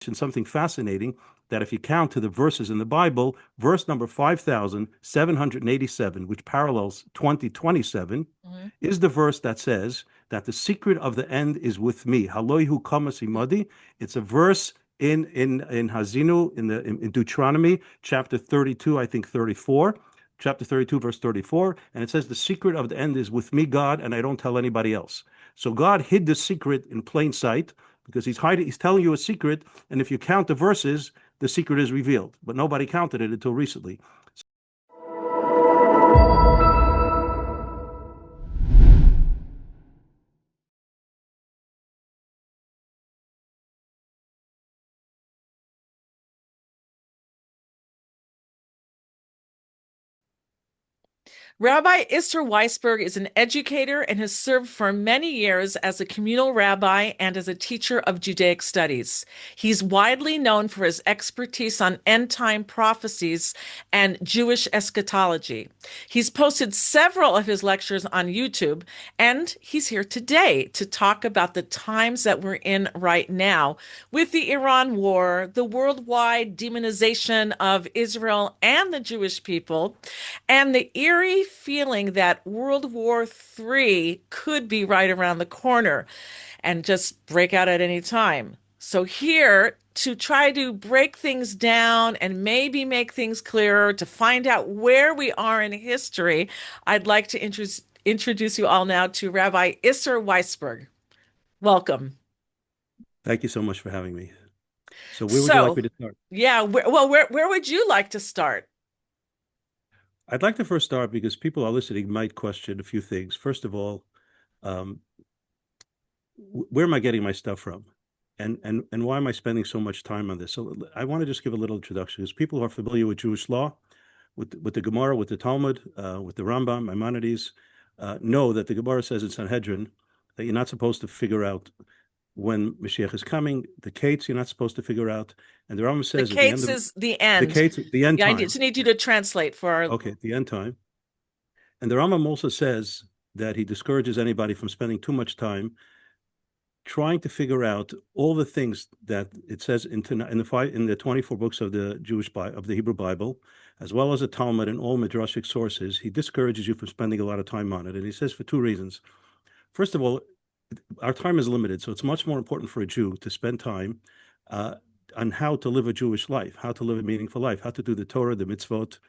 something fascinating, that if you count to the verses in the Bible, verse number 5,787, which parallels 2027, is the verse that says that the secret of the end is with me. Haloihu kamas imadi. It's a verse in Hazinu, in Deuteronomy, chapter 32, I think 34. Chapter 32, verse 34, and it says, the secret of the end is with me, God, and I don't tell anybody else. So God hid the secret in plain sight, because he's telling you a secret, and if you count the verses, the secret is revealed. But nobody counted it until recently. Rabbi Isser Weisberg is an educator and has served for many years as a communal rabbi and as a teacher of Judaic studies. He's widely known for his expertise on end-time prophecies and Jewish eschatology. He's posted several of his lectures on YouTube, and he's here today to talk about the times that we're in right now with the Iran war, the worldwide demonization of Israel and the Jewish people, and the eerie feeling that World War III could be right around the corner and just break out at any time. So here to try to break things down and maybe make things clearer, to find out where we are in history, I'd like to introduce you all now to Rabbi Isser Weisberg. Welcome. Thank you so much for having me. So where would you like me to start? Yeah, where would you like to start? I'd like to first start because people are listening might question a few things. First of all, where am I getting my stuff from? And why am I spending so much time on this? So I want to just give a little introduction, because people who are familiar with Jewish law, with the Gemara, with the Talmud, with the Rambam, Maimonides, know that the Gemara says in Sanhedrin that you're not supposed to figure out when Mashiach is coming. The Kates you're not supposed to figure out, and the Rambam says the Kates is the end. The Kates, the end time. I just need you to translate for our. Okay, the end time. And the Rambam also says that he discourages anybody from spending too much time trying to figure out all the things that it says in the 24 books of the Hebrew Bible, as well as the Talmud and all midrashic sources. He discourages you from spending a lot of time on it, and he says for two reasons. First of all, our time is limited, so it's much more important for a Jew to spend time on how to live a Jewish life, how to live a meaningful life, how to do the Torah, the mitzvot,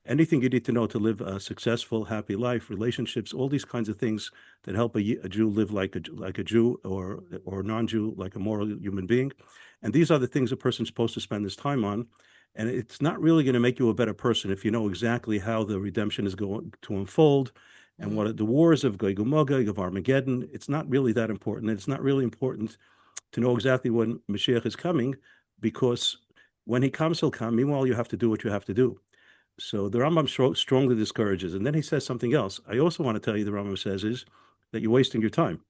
anything you need to know to live a successful, happy life, relationships, all these kinds of things that help a Jew live like a Jew, or a non-Jew, like a moral human being. And these are the things a person's supposed to spend his time on. And it's not really going to make you a better person if you know exactly how the redemption is going to unfold and what the wars of Gog and Magog, of Armageddon. It's not really that important. It's not really important to know exactly when Mashiach is coming, because when he comes, he'll come. Meanwhile, you have to do what you have to do. So the Rambam strongly discourages. And then he says something else. I also want to tell you, the Rambam says, is that you're wasting your time.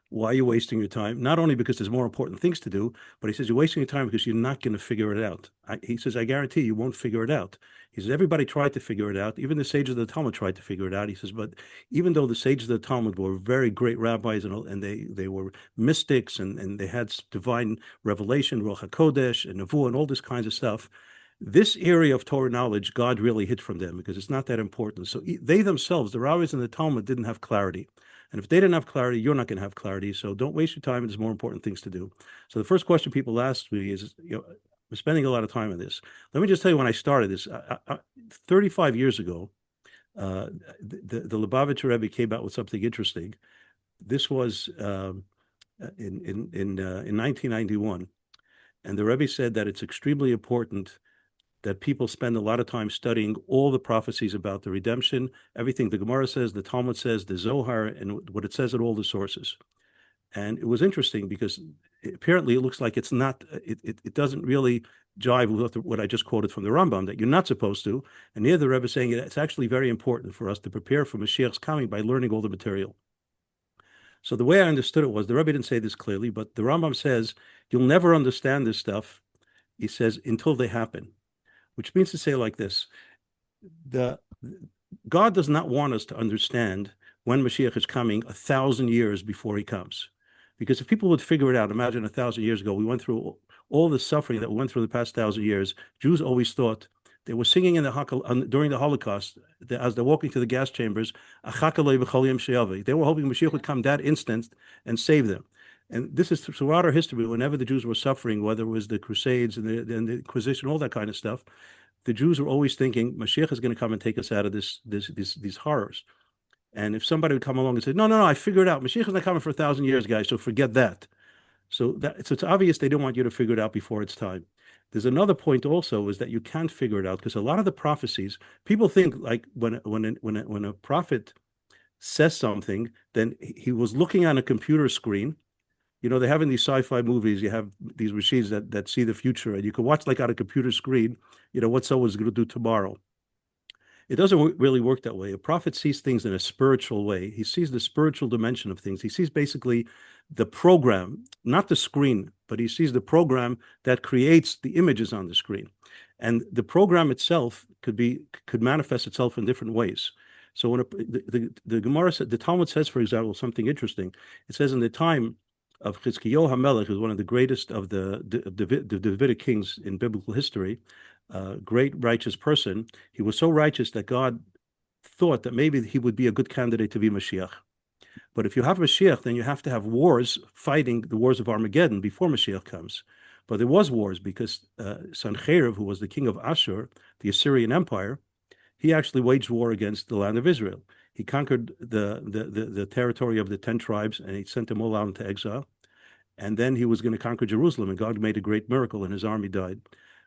Why are you wasting your time? Not only because there's more important things to do, but he says you're wasting your time because you're not going to figure it out. He says, I guarantee you won't figure it out. He says, everybody tried to figure it out. Even the sages of the Talmud tried to figure it out. He says, but even though the sages of the Talmud were very great rabbis, and they were mystics, and they had divine revelation, Ruach HaKodesh, and Nevuah, and all this kinds of stuff, this area of Torah knowledge, God really hid from them because it's not that important. So they themselves, the rabbis and the Talmud, didn't have clarity. And if they didn't have clarity, you're not going to have clarity. So don't waste your time. There's more important things to do. So the first question people ask me is, I'm spending a lot of time on this. Let me just tell you, when I started this, 35 years ago, the Lubavitcher Rebbe came out with something interesting. This was in 1991. And the Rebbe said that it's extremely important that people spend a lot of time studying all the prophecies about the redemption, everything the Gemara says, the Talmud says, the Zohar, and what it says at all the sources. And it was interesting because apparently it looks like it's not, it doesn't really jive with what I just quoted from the Rambam, that you're not supposed to. And here the Rebbe is saying it's actually very important for us to prepare for Mashiach's coming by learning all the material. So the way I understood it was, the Rebbe didn't say this clearly, but the Rambam says, you'll never understand this stuff, he says, until they happen. Which means to say like this, God does not want us to understand when Mashiach is coming 1,000 years before he comes. Because if people would figure it out, imagine 1,000 years ago, we went through all the suffering that we went through the past 1,000 years, Jews always thought they were singing in the during the Holocaust as they're walking to the gas chambers. They were hoping Mashiach would come that instant and save them. And this is throughout our history. Whenever the Jews were suffering, whether it was the Crusades and the Inquisition, all that kind of stuff, the Jews were always thinking Mashiach is going to come and take us out of these horrors. And if somebody would come along and say, no, I figured it out. Mashiach is not coming for 1,000 years, guys, so forget that. So it's obvious they don't want you to figure it out before it's time. There's another point also is that you can't figure it out because a lot of the prophecies, people think like when a prophet says something, then he was looking on a computer screen. You know, they have in these sci-fi movies, you have these machines that see the future, and you can watch like on a computer screen, you know, what someone's going to do tomorrow. It doesn't really work that way. A prophet sees things in a spiritual way. He sees the spiritual dimension of things. He sees basically the program, not the screen, but he sees the program that creates the images on the screen. And the program itself could manifest itself in different ways. So when the Gemara said, the Talmud says, for example, something interesting. It says in the time of Chizkiyahu HaMelech, who's one of the greatest of the Davidic kings in biblical history, great righteous person. He was so righteous that God thought that maybe he would be a good candidate to be Mashiach. But if you have Mashiach, then you have to have wars, fighting the wars of Armageddon before Mashiach comes. But there was wars because Sancherib, who was the king of Ashur, the Assyrian Empire, he actually waged war against the land of Israel. He conquered the territory of the 10 tribes, and he sent them all out into exile. And then he was going to conquer Jerusalem, and God made a great miracle, and his army died.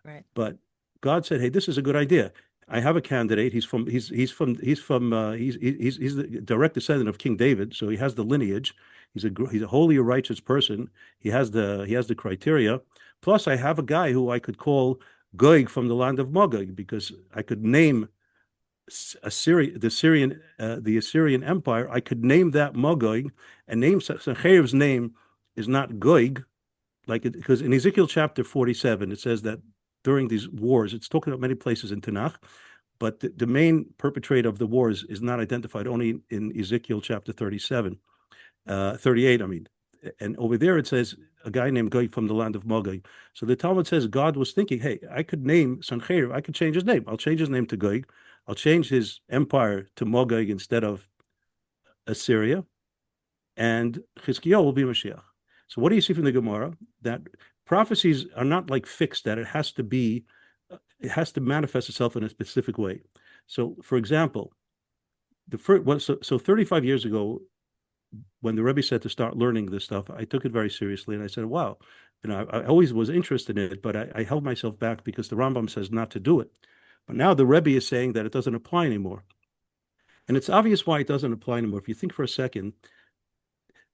Right. But God said, "Hey, this is a good idea. I have a candidate. He's the direct descendant of King David, so he has the lineage. He's a holy, righteous person. He has the criteria. Plus, I have a guy who I could call Gog from the land of Magog, because I could name the Assyrian Empire. I could name that Magog, and name Sennacherib's name is not Gog, because in Ezekiel chapter 47 it says that during these wars, it's talking about many places in Tanakh, but the main perpetrator of the wars is not identified, only in Ezekiel chapter 38, I mean. And over there it says a guy named Gog from the land of Magog. So the Talmud says God was thinking, hey, I could name Sancherib, I could change his name. I'll change his name to Gog. I'll change his empire to Magog instead of Assyria. And Chizkiyahu will be Mashiach. So what do you see from the Gemara? That prophecies are not like fixed, that it has to manifest itself in a specific way. So, for example, so 35 years ago, when the Rebbe said to start learning this stuff, I took it very seriously, and I said, wow, I always was interested in it, but I held myself back because the Rambam says not to do it. But now the Rebbe is saying that it doesn't apply anymore. And it's obvious why it doesn't apply anymore. If you think for a second,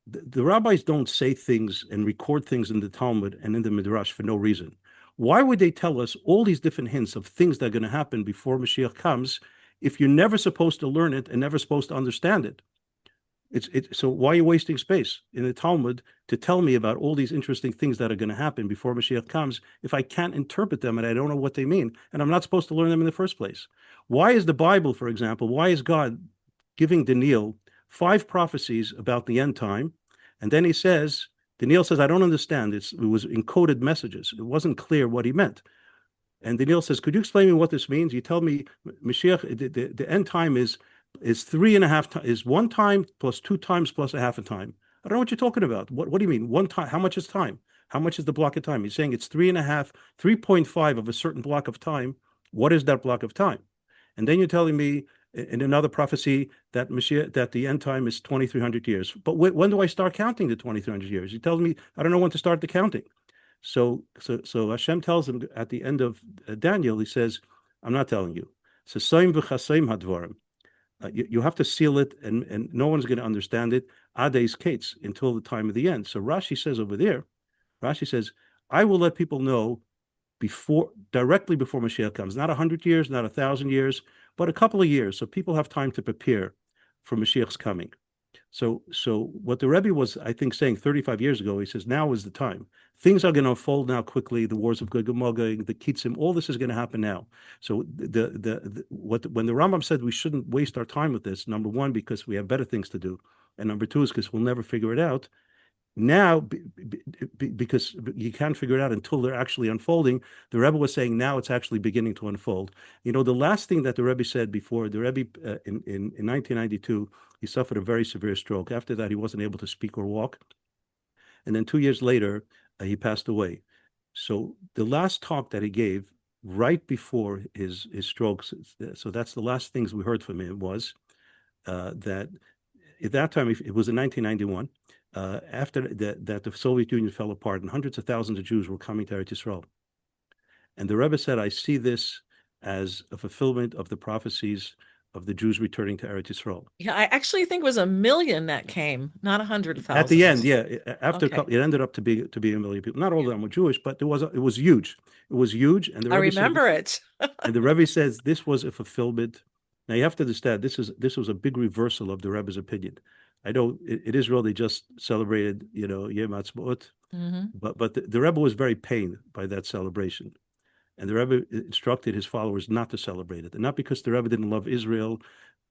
the rabbis don't say things and record things in the Talmud and in the Midrash for no reason. Why would they tell us all these different hints of things that are going to happen before Mashiach comes if you're never supposed to learn it and never supposed to understand it? So why are you wasting space in the Talmud to tell me about all these interesting things that are going to happen before Mashiach comes if I can't interpret them and I don't know what they mean and I'm not supposed to learn them in the first place? Why is the Bible, for example, why is God giving Daniel 5 prophecies about the end time, and then Daniel says, I don't understand. It was encoded messages. It wasn't clear what he meant. And Daniel says, could you explain me what this means? You tell me, Mashiach, the end time is 3.5 times, is 1 time plus 2 times plus a half a time. I don't know what you're talking about. What do you mean? 1 time? How much is time? How much is the block of time? He's saying it's 3.5, 3.5 of a certain block of time. What is that block of time? And then you're telling me in another prophecy that the end time is 2,300 years. But when do I start counting the 2,300 years? He tells me I don't know when to start the counting. So Hashem tells him at the end of Daniel, he says, I'm not telling you. So you have to seal it, and no one's going to understand it. Ades Kates, until the time of the end. So Rashi says over there, Rashi says, I will let people know directly before Mashiach comes, not 100 years, not 1,000 years, but a couple of years, so people have time to prepare for Mashiach's coming. So what the Rebbe was, I think, saying 35 years ago, he says, now is the time. Things are going to unfold now quickly. The wars of Gog and Magog, the Kitzim, all this is going to happen now. So when the Rambam said we shouldn't waste our time with this, number one, because we have better things to do, and number two is because we'll never figure it out. Now, because you can't figure it out until they're actually unfolding, the Rebbe was saying now it's actually beginning to unfold. You know, the last thing that the Rebbe said before, the Rebbe in 1992, he suffered a very severe stroke. After that, he wasn't able to speak or walk. And then 2 years later, he passed away. So the last talk that he gave right before his stroke, so that's the last things we heard from him was that at that time, it was in 1991, after that the Soviet Union fell apart and hundreds of thousands of Jews were coming to Eretz Yisrael. And the Rebbe said, I see this as a fulfillment of the prophecies of the Jews returning to Eretz Yisrael. Yeah, I actually think it was 1 million that came, not At the end, 100,000. yeah, after Okay. it ended up to be 1 million people. Not all of Yeah. them were Jewish, but it was huge. It was huge, and the I Rebbe said, remember it. and the Rebbe says this was a fulfillment. Now you have to understand this was a big reversal of the Rebbe's opinion. I know it Israel they just celebrated, Yom Ha'atzmaut, Hmm. but the Rebbe was very pained by that celebration, and the Rebbe instructed his followers not to celebrate it, and not because the Rebbe didn't love Israel,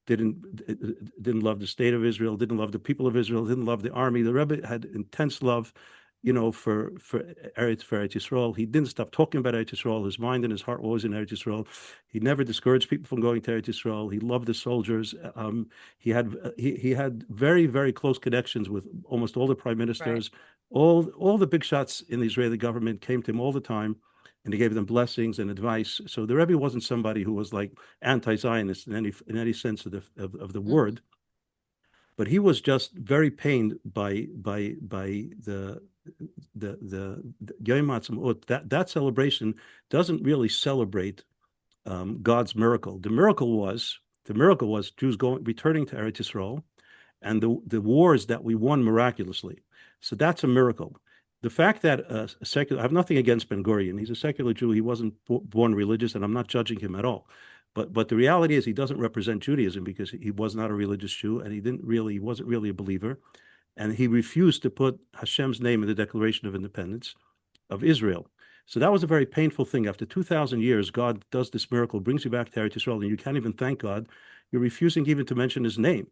didn't love the state of Israel, didn't love the people of Israel, didn't love the army. The Rebbe had intense love, for Eretz Yisrael. He didn't stop talking about Eretz Yisrael. His mind and his heart were always in Eretz Yisrael. He never discouraged people from going to Eretz Yisrael. He loved the soldiers. He had very very close connections with almost all the prime Right. ministers. All the big shots in the Israeli government came to him all the time, and he gave them blessings and advice. So the Rebbe wasn't somebody who was like anti-Zionist in any sense of the Hmm. word, but he was just very pained by the Yom Ha'atzmaut. That celebration doesn't really celebrate God's miracle. The miracle was Jews returning to Eretz Yisrael, and the wars that we won miraculously. So that's a miracle. The fact that a secular, I have nothing against Ben Gurion. He's a secular Jew. He wasn't born religious, and I'm not judging him at all. But the reality is he doesn't represent Judaism because he was not a religious Jew, and he wasn't really a believer, and he refused to put Hashem's name in the Declaration of Independence of Israel. So that was a very painful thing. After 2,000 years, God does this miracle, brings you back to Eretz Yisrael, and you can't even thank God. You're refusing even to mention His name,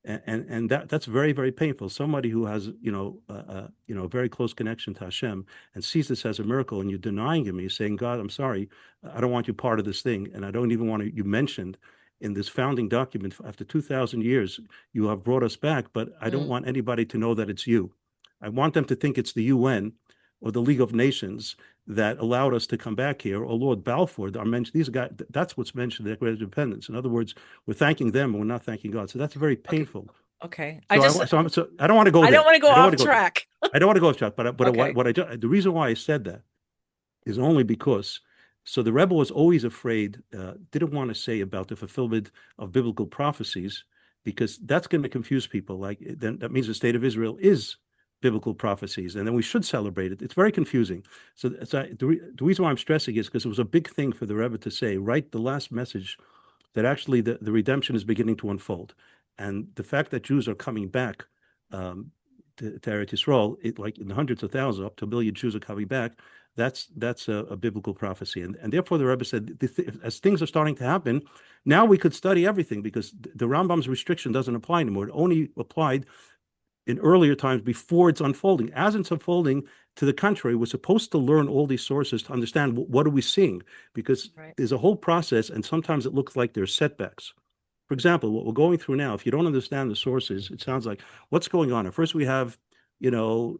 and that's very very painful. Somebody who has a very close connection to Hashem and sees this as a miracle, and you're denying him. You're saying, God, I'm sorry, I don't want you part of this thing, and I don't even want you mentioned in this founding document. After 2,000 years, you have brought us back, but I don't Mm. want anybody to know that it's you. I want them to think it's the UN or the League of Nations that allowed us to come back here, or Lord Balfour. These guys, that's what's mentioned in the Declaration of Independence. In other words, we're thanking them and we're not thanking God. So that's very Okay. painful. Okay. So I don't want to go I don't there. want to go I don't want off to go there. track. I don't want to go off track. But Okay. the reason why I said that is only because so the rebel was always afraid, didn't want to say about the fulfillment of biblical prophecies because that's going to confuse people. Like then that means the state of Israel is biblical prophecies, and then we should celebrate it. It's very confusing. So the reason why I'm stressing is because it was a big thing for the Rebbe to say, right, the last message that actually the redemption is beginning to unfold. And the fact that Jews are coming back to Eretz Yisrael, like in the hundreds of thousands, up to 1 million Jews are coming back, that's a biblical prophecy. And therefore the Rebbe said, as things are starting to happen, now we could study everything because the Rambam's restriction doesn't apply anymore. It only applied in earlier times before it's unfolding. As it's unfolding, to the contrary, we're supposed to learn all these sources to understand what are we seeing, because Right. there's a whole process, and sometimes it looks like there's setbacks. For example, what we're going through now, if you don't understand the sources, it sounds like what's going on. At first, we have, you know,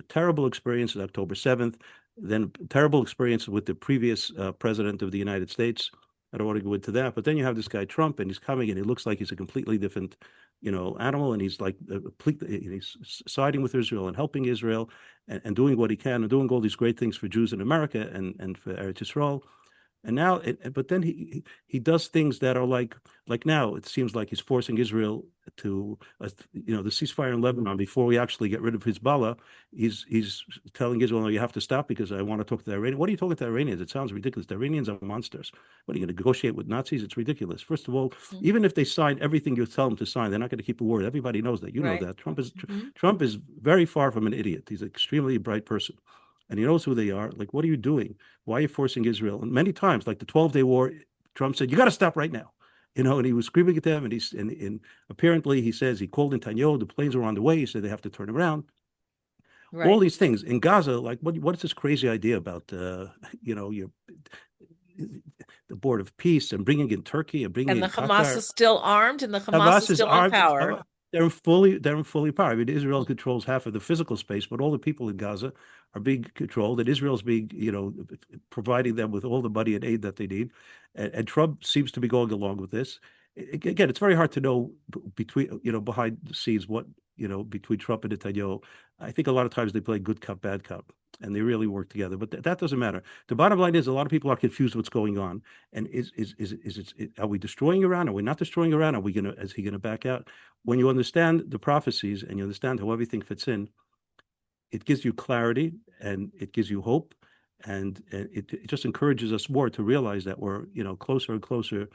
terrible experience on October 7th, then terrible experience with the previous president of the United States. I don't want to go into that, but then you have this guy Trump, and he's coming, and he looks like he's a completely different, animal, and he's like he's siding with Israel and helping Israel, and doing what he can, and doing all these great things for Jews in America and for Eretz Yisrael. And now, but then he does things that are like now it seems like he's forcing Israel to, the ceasefire in Lebanon before we actually get rid of Hezbollah. He's telling Israel, no, you have to stop because I want to talk to the Iranians. What are you talking to the Iranians? It sounds ridiculous. The Iranians are monsters. What are you going to negotiate with Nazis? It's ridiculous. First of all, Mm. even if they sign everything you tell them to sign, they're not going to keep a word. Everybody knows that. You know Right. that. Hmm. Trump is very far from an idiot. He's an extremely bright person, and he knows who they are. Like, what are you doing? Why are you forcing Israel? And many times, like the 12-day war, Trump said, you got to stop right now. and he was screaming at them, and apparently he says he called in Tanyo, the planes were on the way, he said they have to turn around. All Right. these things in Gaza, like what is this crazy idea about your the board of peace and bringing in Turkey and bringing And the in Hamas Qatar. is still armed and the Hamas Hamas is is still in armed. power. They're in fully power. I mean, Israel controls half of the physical space, but all the people in Gaza are being controlled, and Israel's being, providing them with all the money and aid that they need. And Trump seems to be going along with this. Again, it's very hard to know between, behind the scenes what, between Trump and Netanyahu. I think a lot of times they play good cop, bad cop, and they really work together. But that doesn't matter. The bottom line is a lot of people are confused what's going on. And are we destroying Iran? Are we not destroying Iran? Is he gonna back out? When you understand the prophecies and you understand how everything fits in, it gives you clarity and it gives you hope, and it just encourages us more to realize that we're closer and closer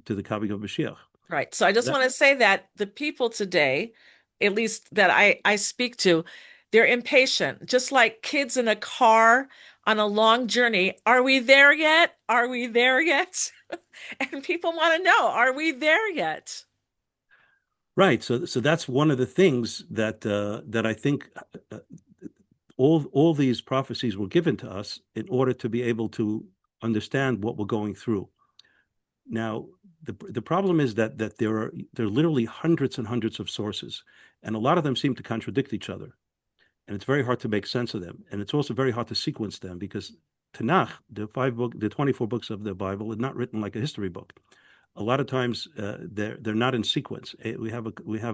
to the coming of Mashiach. Right. So I just That want to say that the people today, at least that I speak to, they're impatient, just like kids in a car on a long journey. Are we there yet? Are we there yet? And people want to know, are we there yet? right. So that's one of the things that I think all these prophecies were given to us in order to be able to understand what we're going through. Now, the problem is that there are literally hundreds and hundreds of sources, and a lot of them seem to contradict each other, and it's very hard to make sense of them, and it's also very hard to sequence them because Tanakh, the 24 books of the Bible, is not written like a history book. A lot of times they're not in sequence. We have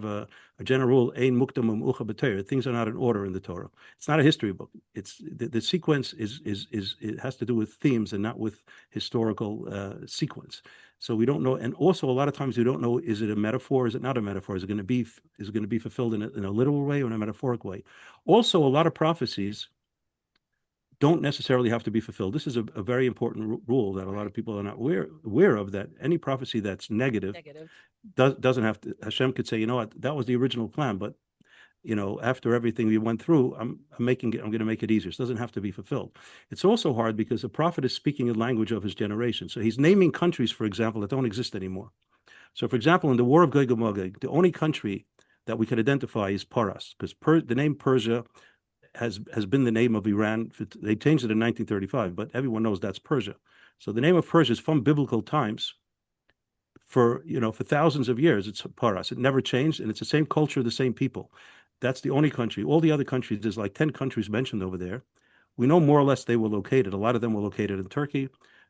a general rule: ein mukdam u'meuchar b'Torah. Things are not in order in the Torah. It's not a history book. It's the sequence is it has to do with themes and not with historical sequence. So we don't know, and also a lot of times we don't know: is it a metaphor? Is it not a metaphor? Is it going to be fulfilled in a literal way or in a metaphoric way? Also, a lot of prophecies don't necessarily have to be fulfilled. This is a very important rule that a lot of people are not aware of, that any prophecy that's negative Negative. doesn't have to. Hashem could say, you know what, that was the original plan, but after everything we went through, I'm going to make it easier. So it doesn't have to be fulfilled. It's also hard because the prophet is speaking the language of his generation. So he's naming countries, for example, that don't exist anymore. So, for example, in the War of Gog and Magog, the only country that we could identify is Paras, because the name Persia has been the name of Iran. They changed it in 1935, but everyone knows that's Persia. So the name of Persia is from biblical times for thousands of years. It's Paras. It never changed, and it's the same culture, the same people. That's the only country. All the other countries, there's like 10 countries mentioned over there. We know more or less they were located. A lot of them were located in Turkey.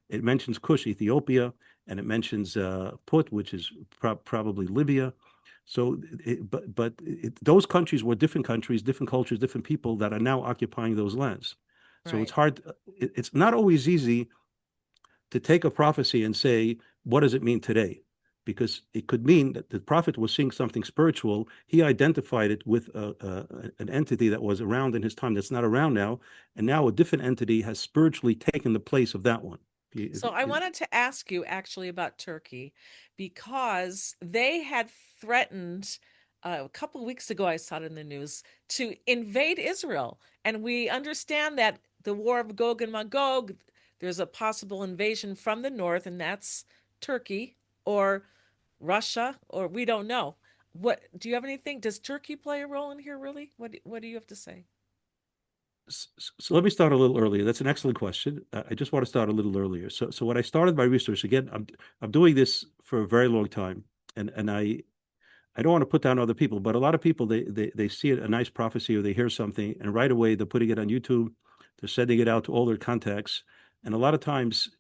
It mentions Kush, Ethiopia, and it mentions Put, which is probably Libya. So, those countries were different countries, different cultures, different people that are now occupying those lands. So it's Right. hard. It's not always easy to take a prophecy and say, what does it mean today? Because it could mean that the prophet was seeing something spiritual. He identified it with an entity that was around in his time that's not around now. And now a different entity has spiritually taken the place of that one. So I wanted to ask you actually about Turkey because they had threatened a couple of weeks ago, I saw it in the news, to invade Israel. And we understand that the war of Gog and Magog, there's a possible invasion from the north, and that's Turkey or Russia, or we don't know. What do you have anything? Does Turkey play a role in here, really? What do you have to say? So let me start a little earlier. That's an excellent question. I just want to start a little earlier. So when I started my research, again, I'm doing this for a very long time, and I don't want to put down other people, but a lot of people they see a nice prophecy or they hear something, and right away they're putting it on YouTube, they're sending it out to all their contacts, and a lot of times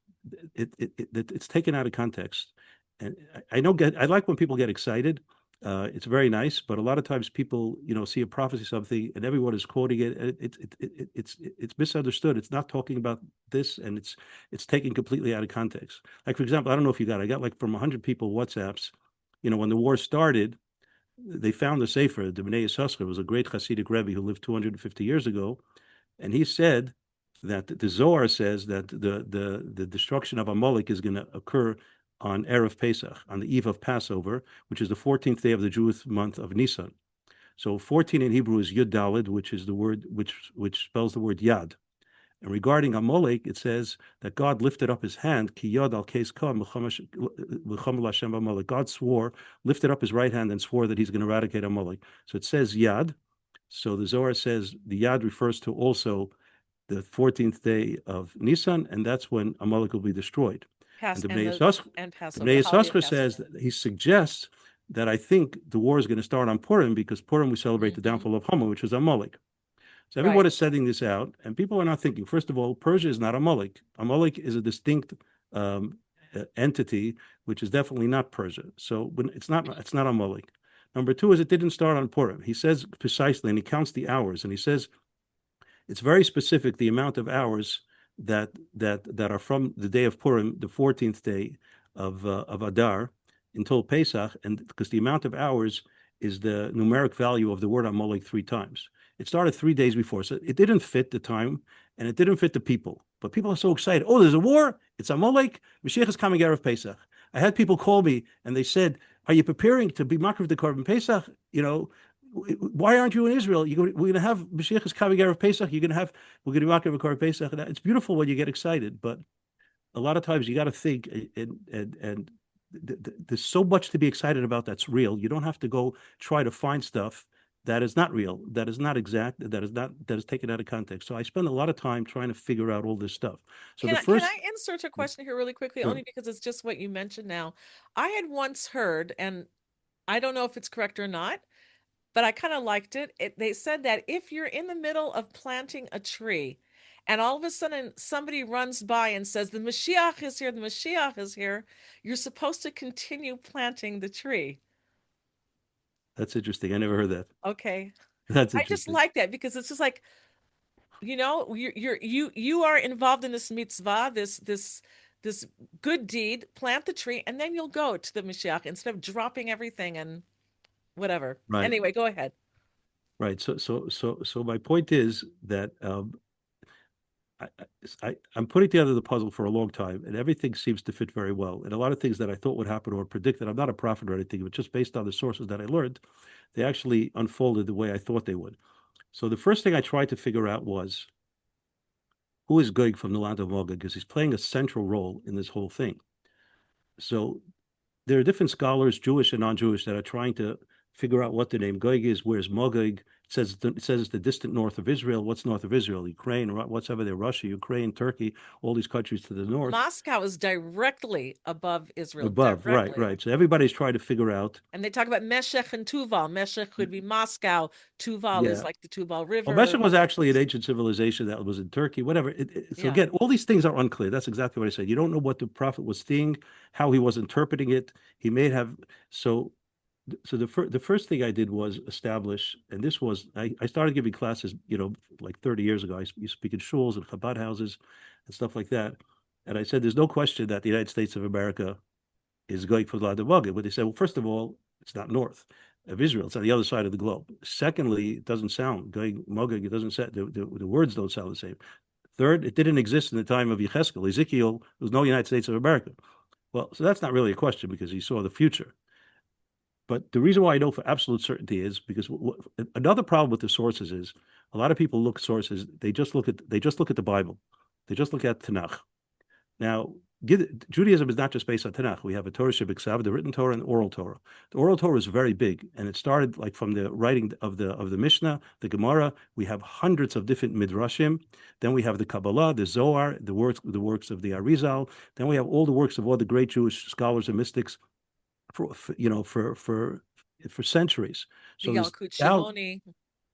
it's taken out of context. And I like when people get excited. It's very nice, but a lot of times people, see a prophecy something, and everyone is quoting it. It's misunderstood. It's not talking about this, and it's taken completely out of context. Like, for example, I don't know if I got like from 100 people WhatsApps. When the war started, they found the Sefer. The Bnei Yissaschar was a great Hasidic Rebbe who lived 250 years ago, and he said that the Zohar says that the destruction of Amalek is going to occur on Erev Pesach, on the eve of Passover, which is the 14th day of the Jewish month of Nisan. So 14 in Hebrew is Yud Daled, which is the word which spells the word Yad. And regarding Amalek, it says that God lifted up his hand, ki yod al kes ka Hashem Amalek. God swore, lifted up his right hand and swore that he's going to eradicate Amalek. So it says yad. So the Zohar says the yad refers to also the 14th day of Nisan, and that's when Amalek will be destroyed. And the Bnei Yissaschar says that he suggests that I think the war is going to start on Purim, because Purim we celebrate the downfall of Haman, which was Amalek. So everyone is setting this out, and people are not thinking. First of all, Persia is not Amalek. Amalek is a distinct entity, which is definitely not Persia. So it's not Amalek. Number two is it didn't start on Purim. He says precisely, and he counts the hours, and he says it's very specific, the amount of hours that are from the day of Purim, the 14th day of Adar, until Pesach, and because the amount of hours is the numeric value of the word Amalek 3 times. It started 3 days before, so it didn't fit the time, and it didn't fit the people. But people are so excited. Oh, there's a war. It's Amalek. Mashiach is coming out of Pesach. I had people call me, and they said, are you preparing to be makriv the Korban Pesach? You know, why aren't you in Israel? We're going to have Mashiach is coming out of Pesach. We're going to be makriv the Korban Pesach. It's beautiful when you get excited, but a lot of times you got to think, and there's so much to be excited about that's real. You don't have to go try to find stuff that is not real, that is not exact, that is taken out of context. So I spend a lot of time trying to figure out all this stuff. So can I insert a question here really quickly, only because it's just what you mentioned now. I had once heard, and I don't know if it's correct or not, but I kind of liked it. They said that if you're in the middle of planting a tree, and all of a sudden somebody runs by and says, the Moshiach is here, the Moshiach is here, you're supposed to continue planting the tree. That's interesting. I never heard that. Okay. That's interesting. I just like that, because it's just like, you know, you are involved in this mitzvah, this good deed, plant the tree, and then you'll go to the Mashiach instead of dropping everything and whatever. Right. Anyway, go ahead. Right. So my point is that I'm putting together the puzzle for a long time, and everything seems to fit very well. And a lot of things that I thought would happen or predicted, I'm not a prophet or anything, but just based on the sources that I learned, they actually unfolded the way I thought they would. So the first thing I tried to figure out was, who is Gog from the land of Magog? Because he's playing a central role in this whole thing. So there are different scholars, Jewish and non-Jewish, that are trying to figure out what the name Gog is. Where's Magog? It says it's the distant north of Israel. What's north of Israel? Ukraine, what's over there? Russia, Ukraine, Turkey, all these countries to the north. Moscow is directly above Israel. Above, right. So everybody's trying to figure out. And they talk about Meshech and Tuval. Meshech could be Moscow. Tuval is like the Tuval River. Well, Meshech was actually an ancient civilization that was in Turkey, whatever. So again, all these things are unclear. That's exactly what I said. You don't know what the prophet was seeing, how he was interpreting it. He may have So the first thing I did was establish, and this was, I started giving classes, like 30 years ago. I used to speak in shuls and Chabad houses and stuff like that. And I said, there's no question that the United States of America is going for the land of Magog. But they said, well, first of all, it's not north of Israel. It's on the other side of the globe. Secondly, it doesn't sound, going Magog, it doesn't sound, the words don't sound the same. Third, it didn't exist in the time of Yecheskel. Ezekiel, there was no United States of America. Well, so that's not really a question, because he saw the future. But the reason why I know for absolute certainty is because another problem with the sources is a lot of people look at sources. They just look at the Bible. They just look at Tanakh. Now, Judaism is not just based on Tanakh. We have a Torah Shebiksav, the written Torah, and the oral Torah. The oral Torah is very big, and it started like from the writing of the Mishnah, the Gemara. We have hundreds of different midrashim. Then we have the Kabbalah, the Zohar, the works of the Arizal. Then we have all the works of all the great Jewish scholars and mystics for centuries. So Yalkut Shimoni.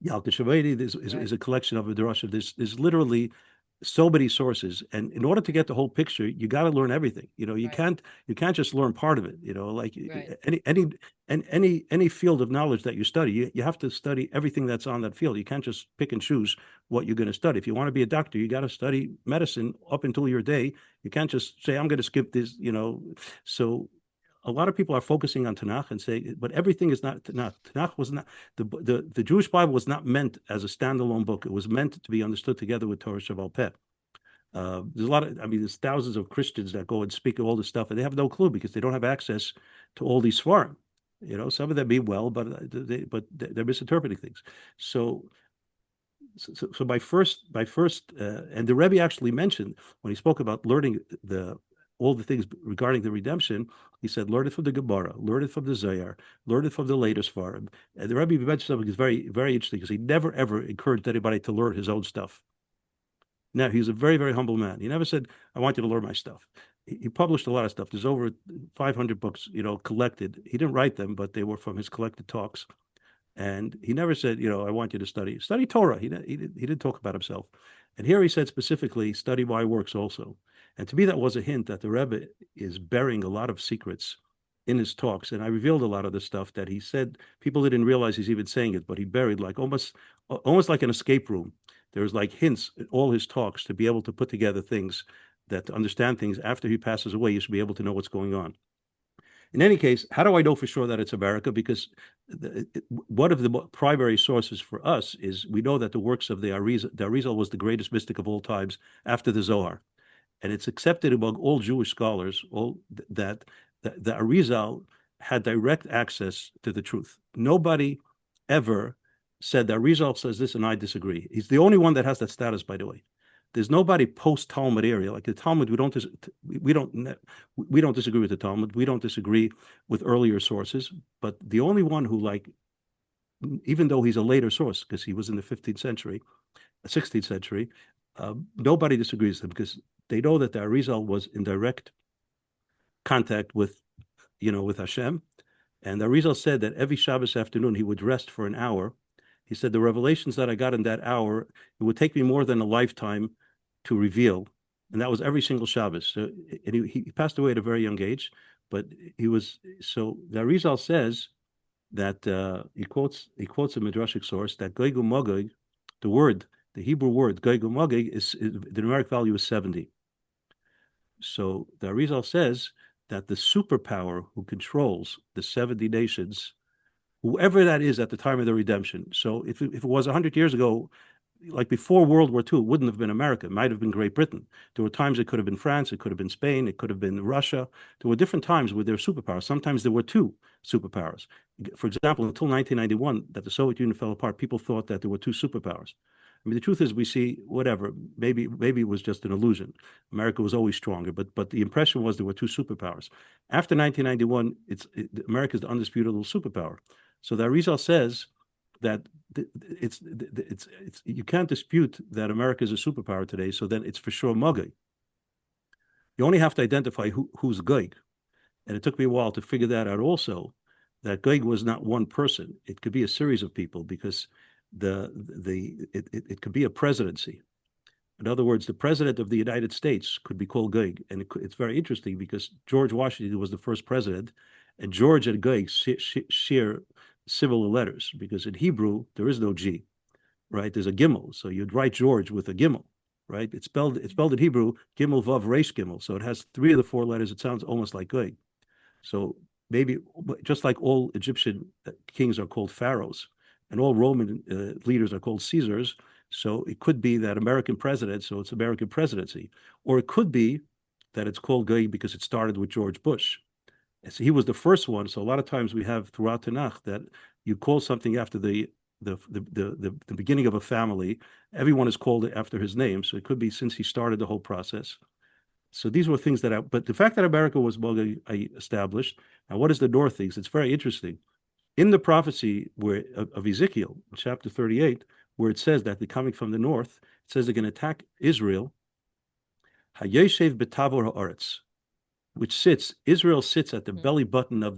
Yalkut Shimoni is a collection of midrashim. There's literally so many sources, and in order to get the whole picture, you got to learn everything. You can't just learn part of it. Like any field of knowledge that you study, you have to study everything that's on that field. You can't just pick and choose what you're going to study. If you want to be a doctor, you got to study medicine up until your day. You can't just say, I'm going to skip this. So a lot of people are focusing on Tanakh and say, but everything is not Tanakh. Tanakh was not, the Jewish Bible was not meant as a standalone book. It was meant to be understood together with Torah Sheval Peh. There's thousands of Christians that go and speak of all this stuff, and they have no clue because they don't have access to all these Sfarim. Some of them mean well, but they're misinterpreting things. So so and the Rebbe actually mentioned when he spoke about learning all the things regarding the redemption, he said, learn it from the Gemara, learn it from the Zohar, learn it from the latest Farim. And the Rebbe mentioned something that's very, very interesting because he never ever encouraged anybody to learn his own stuff. Now, he's a very, very humble man. He never said, I want you to learn my stuff. He published a lot of stuff. There's over 500 books, collected. He didn't write them, but they were from his collected talks. And he never said, I want you to study Torah. He didn't talk about himself. And here he said specifically, study my works also. And to me, that was a hint that the Rebbe is burying a lot of secrets in his talks. And I revealed a lot of the stuff that he said. People didn't realize he's even saying it, but he buried like almost like an escape room. There's like hints in all his talks to be able to put together things, that to understand things after he passes away, you should be able to know what's going on. In any case, how do I know for sure that it's America? Because one of the primary sources for us is we know that the works of the Arizal was the greatest mystic of all times after the Zohar. And it's accepted among all Jewish scholars that the Arizal had direct access to the truth. Nobody ever said that Arizal says this and I disagree. He's the only one that has that status, by the way. There's nobody post-Talmud area. Like the Talmud, we don't disagree with the Talmud. We don't disagree with earlier sources. But the only one who, even though he's a later source, because he was in the 15th century, 16th century, nobody disagrees with him because they know that the Arizal was in direct contact with Hashem. And the Arizal said that every Shabbos afternoon he would rest for an hour. He said, the revelations that I got in that hour, it would take me more than a lifetime to reveal. And that was every single Shabbos. So, and he passed away at a very young age, but so the Arizal says that he quotes a Midrashic source that Gog and Magog, the Hebrew word Gog and Magog, the numeric value is 70. So the Arizal says that the superpower who controls the 70 nations, whoever that is at the time of the redemption. So if it was 100 years ago, like before World War II, it wouldn't have been America. It might have been Great Britain. There were times it could have been France. It could have been Spain. It could have been Russia. There were different times where there were superpowers. Sometimes there were two superpowers. For example, until 1991, that the Soviet Union fell apart, people thought that there were two superpowers. I mean, the truth is we see whatever, maybe it was just an illusion. America was always stronger, but the impression was there were two superpowers. After 1991, America is the undisputable superpower. So the Arizal says that you can't dispute that America is a superpower today. So then it's for sure Magog. You only have to identify who's Gog, and it took me a while to figure that out. Also, that Gog was not one person; it could be a series of people because it could be a presidency. In other words, the president of the United States could be called Gog, and it's very interesting because George Washington was the first president, and George and Gog share similar letters because in Hebrew there is no G, right? There's a Gimel, so you'd write George with a Gimel, right? It's spelled in Hebrew Gimel Vav Resh Gimel, so it has three of the four letters. It sounds almost like Gog. So maybe just like all Egyptian kings are called pharaohs, and all Roman leaders are called Caesars. So it could be that American president, so it's American presidency, or it could be that it's called Gog because it started with George Bush. So he was the first one. So a lot of times we have throughout Tanakh that you call something after the beginning of a family. Everyone is called after his name. So it could be since he started the whole process. So these were things but the fact that America was established. Now, what is the North thinks? It's very interesting. In the prophecy of Ezekiel, chapter 38, where it says that they're coming from the north, it says they're going to attack Israel. Hayeshev betavor haaretz, which Israel sits at the belly button of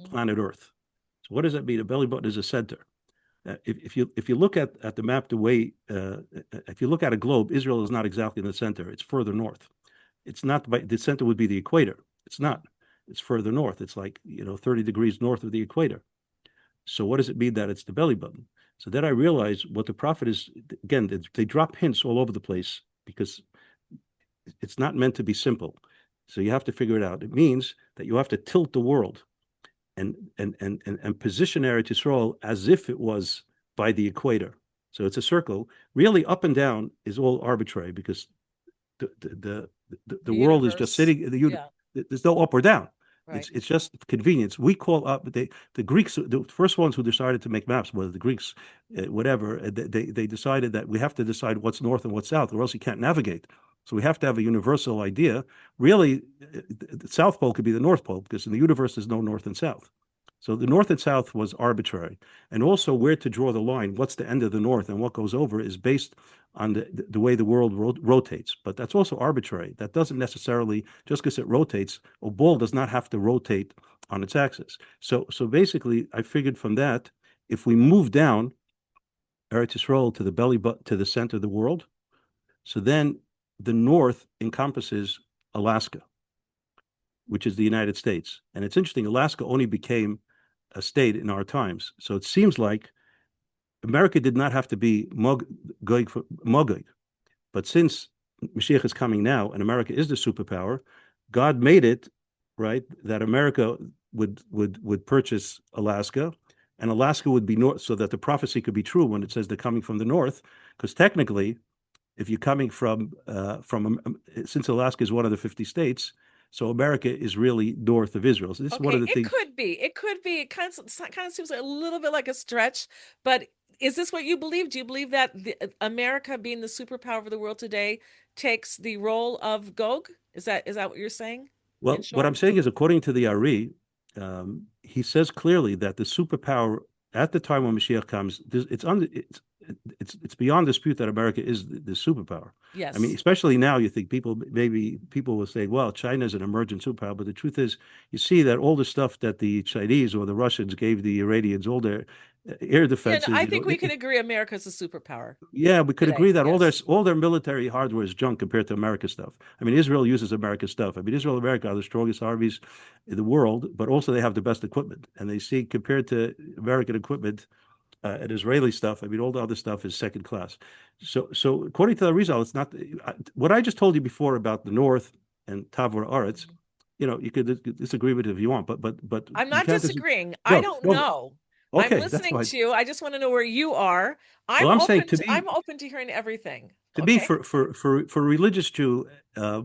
planet Earth. So what does that mean? A belly button is a center. If you look at the map, if you look at a globe, Israel is not exactly in the center. It's further north. It's not the center would be the equator. It's not. It's further north. It's like 30 degrees north of the equator. So what does it mean that it's the belly button? So then I realized what the prophet is. Again, they drop hints all over the place because it's not meant to be simple. So you have to figure it out. It means that you have to tilt the world and position Eretz Yisrael as if it was by the equator. So it's a circle. Really, up and down is all arbitrary because the world is just sitting. There's no up or down. Right. It's just convenience. We call up the Greeks, the first ones who decided to make maps, whether the Greeks, whatever, they decided that we have to decide what's north and what's south, or else you can't navigate. So we have to have a universal idea. Really, the South Pole could be the North Pole because in the universe there's no north and south. So the north and south was arbitrary, and also where to draw the line, what's the end of the north and what goes over, is based on the way the world rotates. But that's also arbitrary. That doesn't necessarily, just because it rotates, a ball does not have to rotate on its axis. So basically, I figured from that, if we move down Eretz Yisrael to the belly button, to the center of the world, so then the north encompasses Alaska, which is the United States. And it's interesting, Alaska only became a state in our times. So it seems like America did not have to be Mogog. But since Mashiach is coming now and America is the superpower, God made it, right, that America would purchase Alaska, and Alaska would be north, so that the prophecy could be true when it says they're coming from the north. Because technically, if you're coming from since Alaska is one of the 50 states, so America is really north of Israel. So this is one of the things. Could be. It could be. It kind of seems like a little bit like a stretch, but is this what you believe? Do you believe that America, being the superpower of the world today, takes the role of Gog? Is that what you're saying? Well, what I'm saying is, according to the Ari, he says clearly that the superpower at the time when Mashiach comes, it's beyond dispute that America is the superpower. Yes. I mean, especially now, you think maybe people will say, well, China is an emergent superpower, but the truth is, you see that all the stuff that the Chinese or the Russians gave the Iranians, all their air defenses. I think we can agree America's a superpower. Yeah, we could agree that all their military hardware is junk compared to America's stuff. I mean, Israel uses America's stuff. I mean, Israel and America are the strongest armies in the world, but also they have the best equipment. And they see, compared to American equipment and Israeli stuff, I mean, all the other stuff is second class. So according to the result, it's not what I just told you before about the North and Tavor Aretz. You know, you could disagree with it if you want, but I'm not disagreeing. I don't know. Okay, I'm listening to you. I just want to know where you are. I'm open to hearing everything. To be for religious Jew,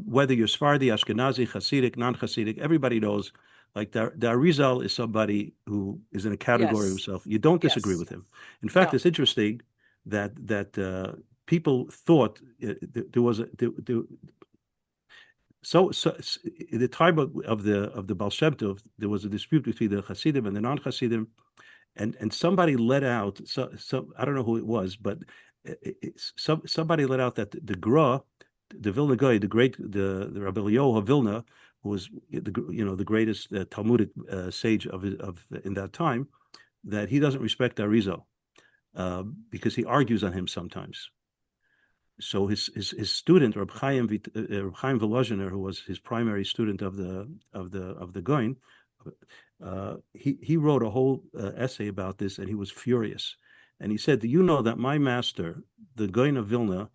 whether you're Sephardi, Ashkenazi, Hasidic, non-Hasidic, everybody knows, like the Arizal is somebody who is in a category of himself. You don't disagree with him. In fact, it's interesting that people thought there was so in the time of the Baal Shem Tov, there was a dispute between the Hasidim and the non-Hasidim. And somebody let out, so I don't know who it was, but somebody let out that the Gra, the Vilna Goy, the Rabbi Yoel of Vilna, who was the greatest Talmudic sage of in that time, that he doesn't respect Arizal because he argues on him sometimes. So his student, Reb Chaim Volozhiner, who was his primary student of the Goin, he wrote a whole essay about this, and he was furious. And he said, "Do you know that my master, the Goin of Vilna,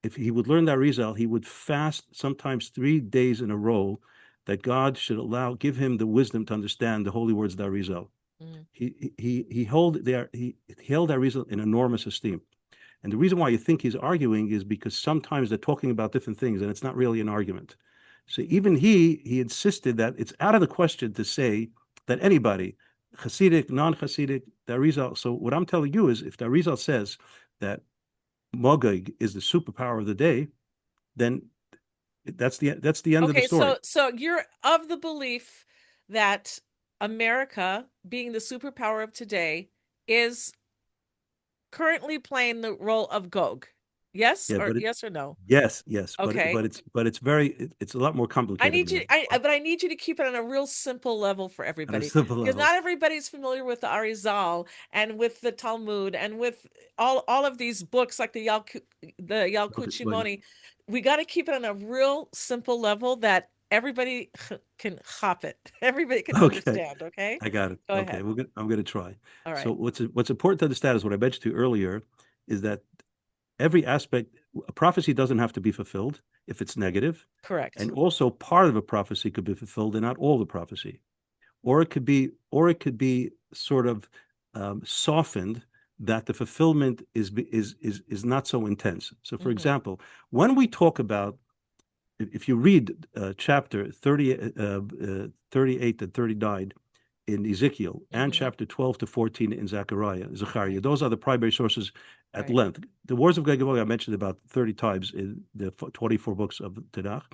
if he would learn the Arizal, he would fast sometimes 3 days in a row, that God should give him the wisdom to understand the holy words of the Arizal." He held Arizal in enormous esteem. And the reason why you think he's arguing is because sometimes they're talking about different things, and it's not really an argument. So even he insisted that it's out of the question to say that anybody, Hasidic, non-Hasidic, the Arizal. So what I'm telling you is, if the Arizal says that Magog is the superpower of the day, then that's the end of the story. So you're of the belief that America, being the superpower of today, is currently playing the role of Gog. Yes, yes or no? Yes. Okay. But it's a lot more complicated. I need you to keep it on a real simple level for everybody, because not everybody's familiar with the Arizal and with the Talmud and with all of these books like the Yalkut Shimoni. We got to keep it on a real simple level that everybody can hop it. Everybody can understand. Okay. I got it. Go ahead. I'm going to try. All right. So what's important to understand is what I mentioned to you earlier, is that every aspect, a prophecy doesn't have to be fulfilled if it's negative. Correct. And also part of a prophecy could be fulfilled and not all the prophecy. Or it could be sort of softened, that the fulfillment is not so intense. So for example, when we talk about if you read chapter 38 and 39 in Ezekiel and chapter 12 to 14 in Zechariah, Right. those are the primary sources at Right. length. The Wars of Gog and Magog I mentioned about 30 times in the 24 books of Tanakh,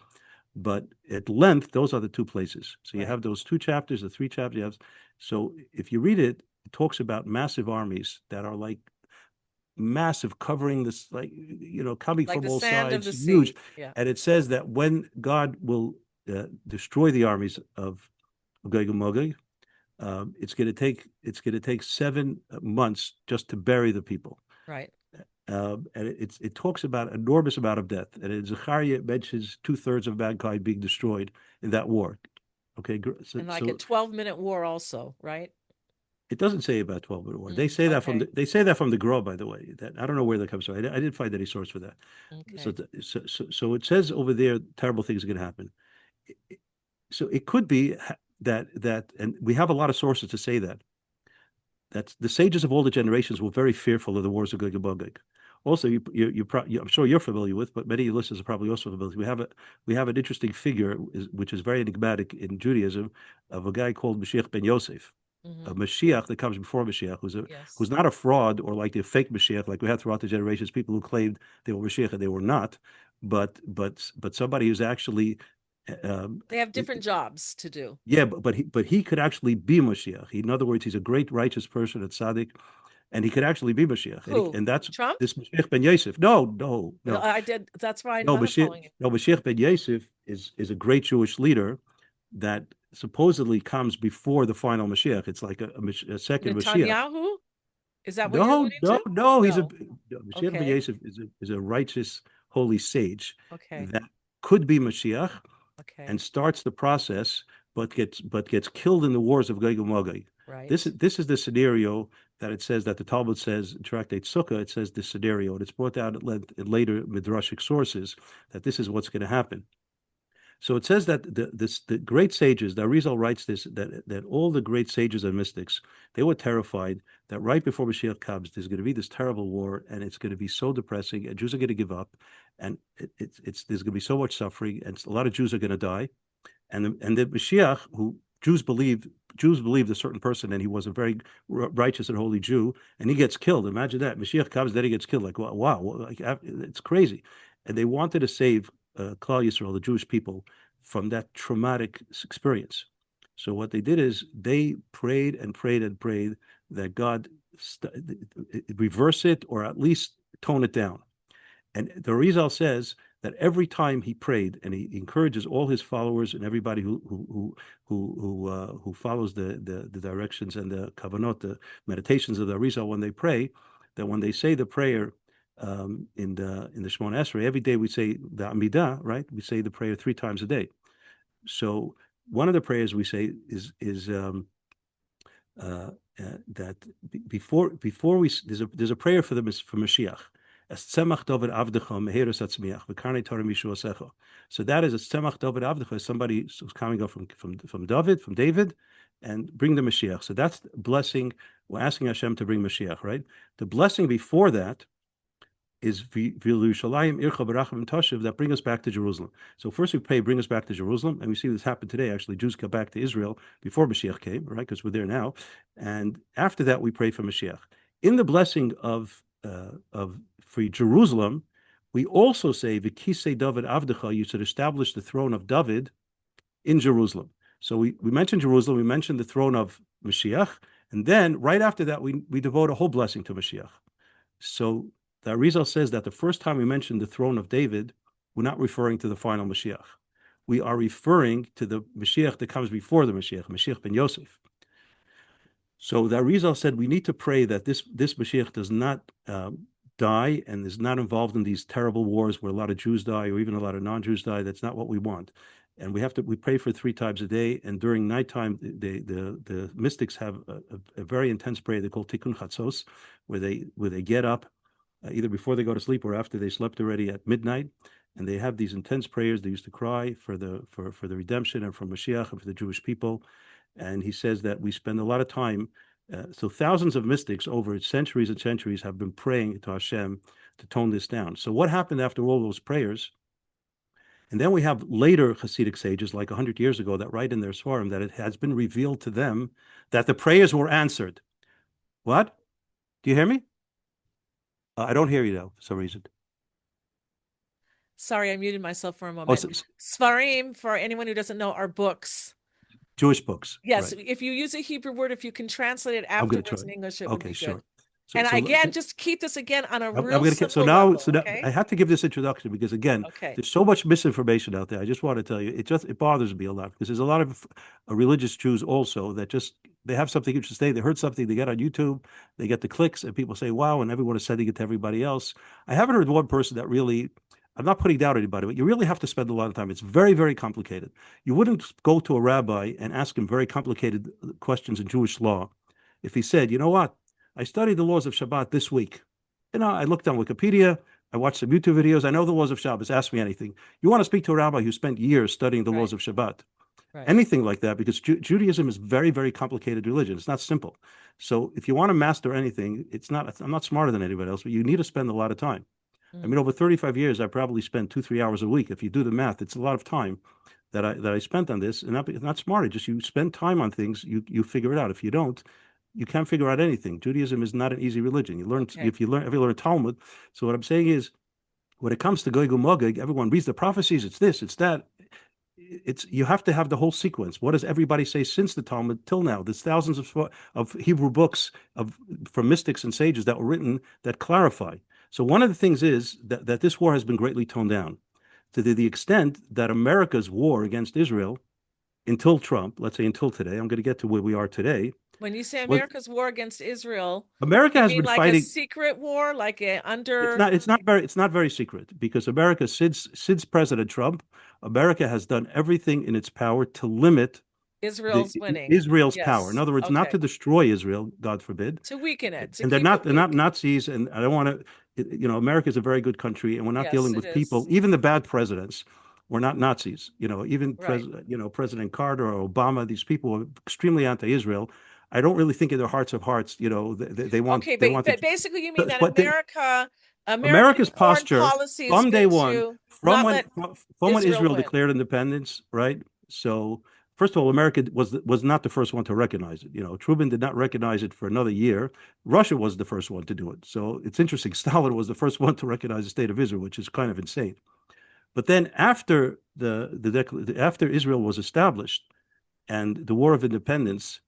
but at length, those are the two places. So you Right. have those two chapters, the three chapters. You have, so if you read it, it talks about massive armies that are like massive, covering this, like, coming Like from the all sand of sides, the huge. sea. Yeah. And it says that when God will destroy the armies of Gog and Magog, it's going to take 7 months just to bury the people. Right. And it talks about an enormous amount of death. And in Zechariah, it mentions 2/3 of mankind being destroyed in that war. Okay, so, And like a so 12-minute war also, right? it doesn't say about 12-minute war. They say that from Okay. the Gra, by the way. That I don't know where that comes from. I didn't find any source for that. So, Okay. so it says over there, terrible things are going to happen. So it could be that, and we have a lot of sources to say that the sages of all the generations were very fearful of the wars of Gog and Magog. Also, I'm sure you're familiar with, but many listeners are probably also familiar. We have an interesting figure, which is very enigmatic in Judaism, of a guy called Mashiach Ben Yosef, a Mashiach that comes before Mashiach, Yes. who's not a fraud or like the fake Mashiach, like we had throughout the generations, people who claimed they were Mashiach and they were not, but somebody who's actually They have different jobs to do. yeah, but he could actually be Moshiach. In other words, he's a great righteous person at tzaddik, and he could actually be Moshiach. Who? And that's Trump? this Mashiach Ben Yosef. No, I did. That's why I'm no. not following you. Mashiach Ben Yosef is a great Jewish leader that supposedly comes before the final Mashiach. It's like a second Mashiach. Netanyahu? Is that what you're No, alluding no, to? no. No. Mashiach Ben Okay. Yosef is a righteous, holy sage Okay. that could be Mashiach Okay. and starts the process, but gets killed in the wars of Gog and Magog. Right. This is the scenario that it says that the Talmud says in Tractate Sukkah. It says this scenario, and it's brought out in later midrashic sources that this is what's going to happen. So it says that the great sages, the Arizal writes this, that all the great sages and mystics, they were terrified that right before Mashiach comes, there's going to be this terrible war, and it's going to be so depressing, and Jews are going to give up, and there's going to be so much suffering, and a lot of Jews are going to die, and the Mashiach, who Jews believed a certain person, and he was a very righteous and holy Jew, and he gets killed. Imagine that Mashiach comes, then he gets killed. Like wow, like it's crazy, and they wanted to save Klal Yisrael, the Jewish people, from that traumatic experience. So what they did is they prayed and prayed and prayed that God reverse it or at least tone it down. And the Rizal says that every time he prayed, and he encourages all his followers and everybody who follows the directions and the kavanot, the meditations of the Rizal when they pray, that when they say the prayer in the Shemona Esrei, every day we say the Amidah, right? We say the prayer 3 times a day. So one of the prayers we say is that before we there's a prayer for Mashiach. So that is a tzemach David avdecha, somebody who's coming up from David, and bring the Mashiach. So that's blessing. We're asking Hashem to bring Mashiach, right? The blessing before that is that bring us back to Jerusalem. So first we pray, bring us back to Jerusalem, and we see this happen today. Actually, Jews come back to Israel before Mashiach came, right? Because we're there now. And after that, we pray for Mashiach. In the blessing of for Jerusalem, we also say, "V'kisei David avdecha," you should establish the throne of David in Jerusalem. So we mentioned Jerusalem, we mentioned the throne of Mashiach, and then right after that, we devote a whole blessing to Mashiach. So the Arizal says that the first time we mention the throne of David, we're not referring to the final Mashiach. We are referring to the Mashiach that comes before the Mashiach, Mashiach Ben Yosef. So the Arizal said we need to pray that this Mashiach does not die and is not involved in these terrible wars where a lot of Jews die or even a lot of non-Jews die. That's not what we want. And we pray for 3 times a day. And during nighttime, the mystics have a very intense prayer they call Tikkun Chatzos, where they get up either before they go to sleep or after they slept already at midnight, and they have these intense prayers. They used to cry for the redemption and for Mashiach and for the Jewish people. And he says that we spend a lot of time. So thousands of mystics over centuries and centuries have been praying to Hashem to tone this down. So what happened after all those prayers And then we have later Hasidic sages, like 100 years ago, that write in their Svarim that it has been revealed to them that the prayers were answered. What? Do you hear me? I don't hear you, though, for some reason. Sorry, I muted myself for a Oh, moment. Svarim, for anyone who doesn't know, are books. Jewish books. Yes, Right. if you use a Hebrew word, if you can translate it I'm going to try. afterwards in English, it would Okay, be sure. good. So, And so again, just keep this again on a I'm real going to so simple now level, okay? I have to give this introduction because again, Okay. there's so much misinformation out there. I just want to tell you, it bothers me a lot because there's a lot of religious Jews also that just they have something interesting. They heard something, they get on YouTube, they get the clicks, and people say, "Wow!" and everyone is sending it to everybody else. I haven't heard one person that really. I'm not putting down anybody, but you really have to spend a lot of time. It's very, very complicated. You wouldn't go to a rabbi and ask him very complicated questions in Jewish law if he said, "You know what? I studied the laws of Shabbat this week. I looked on Wikipedia. I watched some YouTube videos. I know the laws of Shabbos. Ask me anything. You want to speak to a rabbi who spent years studying the laws of Shabbat, anything like that, because Judaism is very, very complicated religion. It's not simple. So if you want to master anything, I'm not smarter than anybody else, but you need to spend a lot of time. I mean, over 35 years, I probably spent 2, 3 hours a week. If you do the math, it's a lot of time that I spent on this, and not smart. Just you spend time on things, you figure it out. If you don't, you can't figure out anything. Judaism is not an easy religion. You learn if you learn Talmud. So what I'm saying is, when it comes to Gog and Magog, everyone reads the prophecies. It's this, it's that. You have to have the whole sequence. What does everybody say since the Talmud till now? There's thousands of Hebrew books from mystics and sages that were written that clarify. So one of the things is that this war has been greatly toned down to the extent that America's war against Israel until Trump, let's say until today, I'm going to get to where we are today. When you say America's war against Israel, America has been like fighting a secret war, like a under. It's not very secret because America, since President Trump, America has done everything in its power to limit Israel's winning. Israel's power. In other words, not to destroy Israel, God forbid, to weaken it. And they're not Nazis. And I don't want to. America is a very good country, and we're not dealing with people. Even the bad presidents were not Nazis. Even President Carter or Obama. These people were extremely anti-Israel. I don't really think in their hearts of hearts, they want. Okay, but basically, you mean that America's posture from day one, from when Israel declared independence, right? So, first of all, America was not the first one to recognize it. Truman did not recognize it for another year. Russia was the first one to do it. So it's interesting. Stalin was the first one to recognize the state of Israel, which is kind of insane. But then after after Israel was established and the War of Independence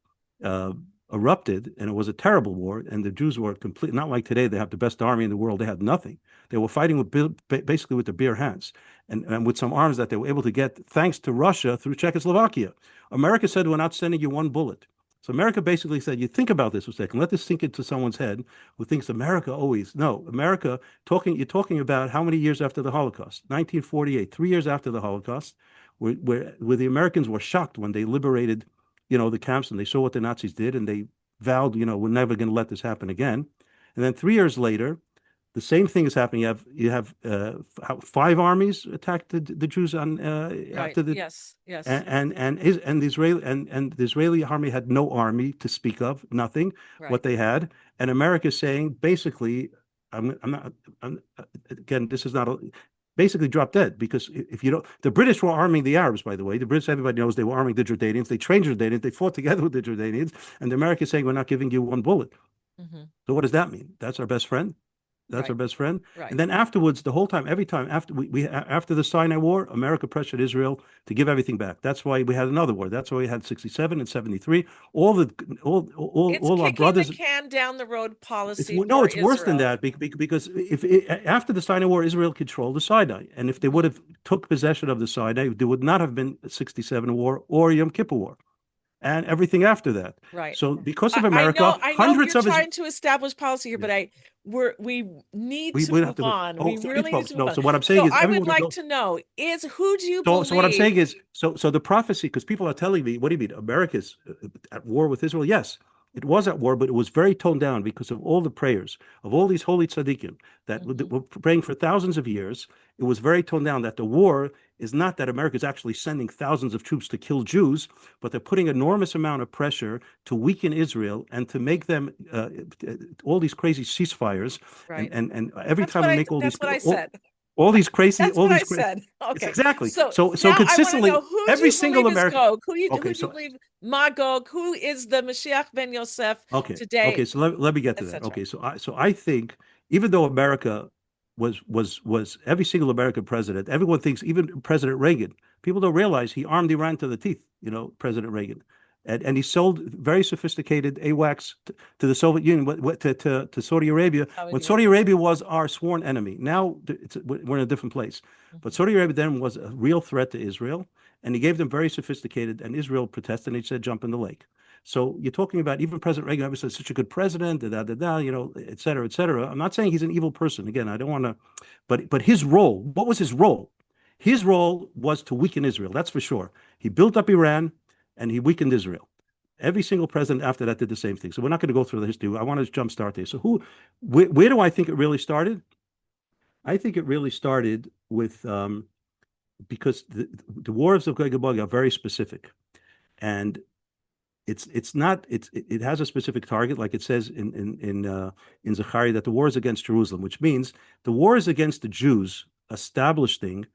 erupted, and it was a terrible war, and the Jews were not like today. They have the best army in the world. They had nothing. They were fighting basically with their bare hands and with some arms that they were able to get thanks to Russia through Czechoslovakia. America said, we're not sending you one bullet. So America basically said, you think about this for a second. Let this sink into someone's head who thinks America always. No, America, you're talking about how many years after the Holocaust? 1948, 3 years after the Holocaust, where the Americans were shocked when they liberated the camps, and they saw what the Nazis did, and they vowed, we're never going to let this happen again. And then 3 years later, the same thing is happening. You have 5 armies attacked the Jews on after the yes. and the Israeli army had no army to speak of, nothing. What they had, and America saying basically, again, this is not a. Basically drop dead, because if you don't, the British were arming the Arabs, by the way. The British, everybody knows, they were arming the Jordanians. They trained Jordanians. They fought together with the Jordanians, and the Americans saying, we're not giving you one bullet. So what does that mean? That's our best friend. That's our best friend. And then afterwards, the whole time, every time after after the Sinai War, America pressured Israel to give everything back. That's why we had another war. That's why we had 67 and 73. All our brothers. The can down the road policy. It's worse than that, because after the Sinai War, Israel controlled the Sinai, and if they would have took possession of the Sinai, there would not have been a 67 war or Yom Kippur War. And everything after that. So because of America, I know you're trying to establish policy here, but we need to move on. We really need to move on. So what I'm saying is, I would like to know is, who do you believe? So what I'm saying is, so the prophecy, because people are telling me, what do you mean? America's at war with Israel? Yes, it was at war, but it was very toned down because of all the prayers of all these holy tzaddikim that were praying for thousands of years. It was very toned down that the war is not that America is actually sending thousands of troops to kill Jews, but they're putting enormous amount of pressure to weaken Israel and to make them all these crazy ceasefires. And every time we make all these. That's what I said. all these crazy, That's all what I these crazy. said. It's Okay. exactly So so now I want to consistently know, who do every you single believe is American. Gog? Who Okay, do you so believe Magog? Who is the Mashiach Ben Yosef okay, today, so let me get to that. etc.? Okay, so I think even though America was every single American president, everyone thinks even President Reagan, people don't realize he armed Iran to the teeth, President Reagan. And he sold very sophisticated AWACS to the Soviet Union, to Saudi Arabia, when Saudi Saudi Arabia. Arabia was our sworn enemy. Now we're in a different place. But Mhm. Saudi Arabia then was a real threat to Israel, and he gave them very sophisticated, and Israel protested, and he said, jump in the lake. So you're talking about even President Reagan, obviously such a good president, et cetera, et cetera. I'm not saying he's an evil person. Again, I don't want to, but his role, what was his role? His role was to weaken Israel. That's for sure. He built up Iran and he weakened Israel. Every single president after that did the same thing. So we're not going to go through the history. I want to jumpstart there. So where do I think it really started? I think it really started with because the wars of Gog and Magog are very specific, and it's not it has a specific target, like it says in Zechariah, that the war is against Jerusalem, which means the war is against the Jews establishing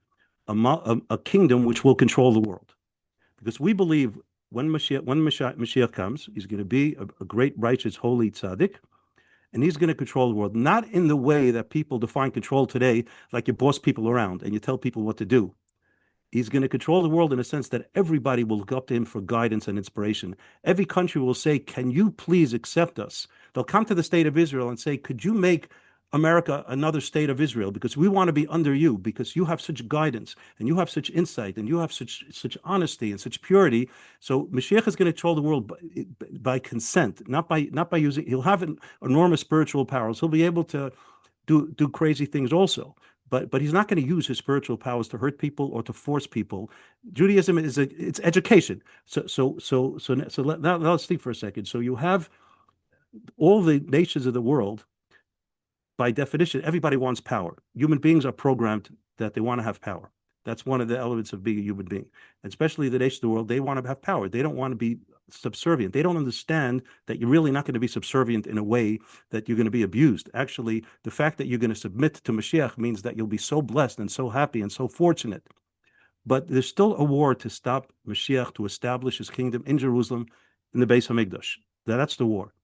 a kingdom which will control the world. Because we believe when Mashiach comes, he's going to be a great, righteous, holy tzaddik, and he's going to control the world, not in the way that people define control today, like you boss people around and you tell people what to do. He's going to control the world in a sense that everybody will look up to him for guidance and inspiration. Every country will say, can you please accept us? They'll come to the state of Israel and say, could you make America another state of Israel? Because we want to be under you, because you have such guidance and you have such insight and you have such honesty and such purity. So Mashiach is going to control the world by consent, not by using. He'll have enormous spiritual powers. He'll be able to do crazy things also. But he's not going to use his spiritual powers to hurt people or to force people. Judaism it's education. Now let's think for a second. So you have all the nations of the world. By definition, everybody wants power. Human beings are programmed that they want to have power. That's one of the elements of being a human being. And especially the nations of the world, they want to have power. They don't want to be subservient. They don't understand that you're really not going to be subservient in a way that you're going to be abused. Actually, the fact that you're going to submit to Mashiach means that you'll be so blessed and so happy and so fortunate. But there's still a war to stop Mashiach to establish his kingdom in Jerusalem, in the Beis Hamikdash. That's the war.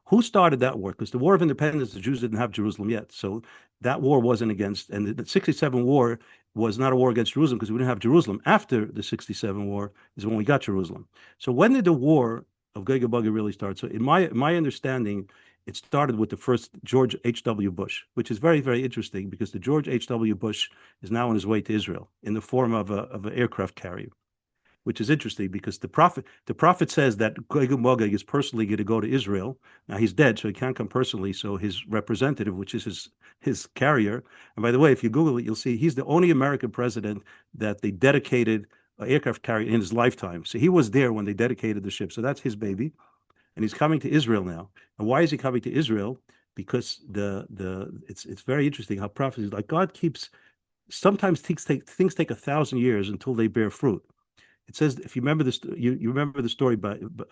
Who started that war? Because the War of Independence, the Jews didn't have Jerusalem yet. So that war wasn't against, and the 67 war was not a war against Jerusalem because we didn't have Jerusalem. After the 67 war is when we got Jerusalem. So when did the war of Gog and Magog really start? So in my understanding, it started with the first George H.W. Bush, which is very, very interesting because the George H.W. Bush is now on his way to Israel in the form of an aircraft carrier, which is interesting because the prophet says that Gog and Magog is personally going to go to Israel. Now he's dead, so he can't come personally. So his representative, which is his carrier, and by the way, if you Google it, you'll see he's the only American president that they dedicated an aircraft carrier in his lifetime. So he was there when they dedicated the ship. So that's his baby, and he's coming to Israel now. And why is he coming to Israel? Because it's very interesting how prophecies, like God keeps, sometimes things take 1,000 years until they bear fruit. It says, if you remember this, you remember the story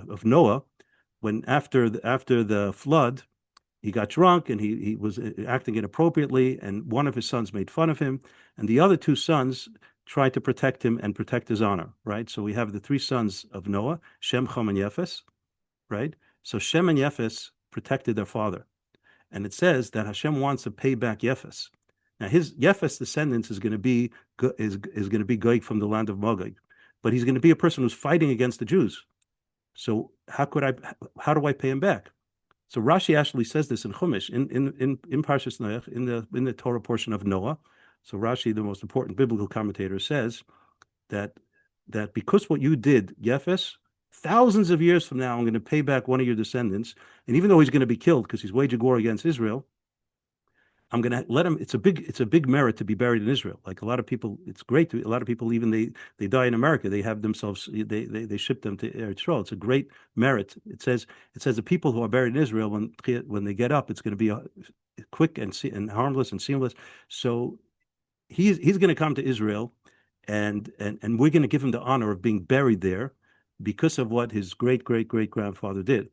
of Noah, when after the flood, he got drunk and he was acting inappropriately, and one of his sons made fun of him, and the other two sons tried to protect him and protect his honor. Right. So we have the three sons of Noah, Shem, Ham, and Yefes. Right. So Shem and Yefes protected their father, and it says that Hashem wants to pay back Yefes. Now his Yefes descendants is going to be going to be Gog from the land of Magog, but he's going to be a person who's fighting against the Jews. So how do I pay him back? So Rashi actually says this in Chumash, in Parshas Noach, in the Torah portion of Noah. So Rashi, the most important biblical commentator, says that because what you did, Yefes, thousands of years from now, I'm going to pay back one of your descendants, and even though he's going to be killed because he's waging war against Israel, I'm going to let him. It's a big merit to be buried in Israel. Like a lot of people, it's great. A lot of people, even they die in America. They have themselves. They ship them to Eretz Yisrael. It's a great merit. It says the people who are buried in Israel, when they get up, it's going to be quick and harmless and seamless. So he's going to come to Israel, and we're going to give him the honor of being buried there because of what his great grandfather did.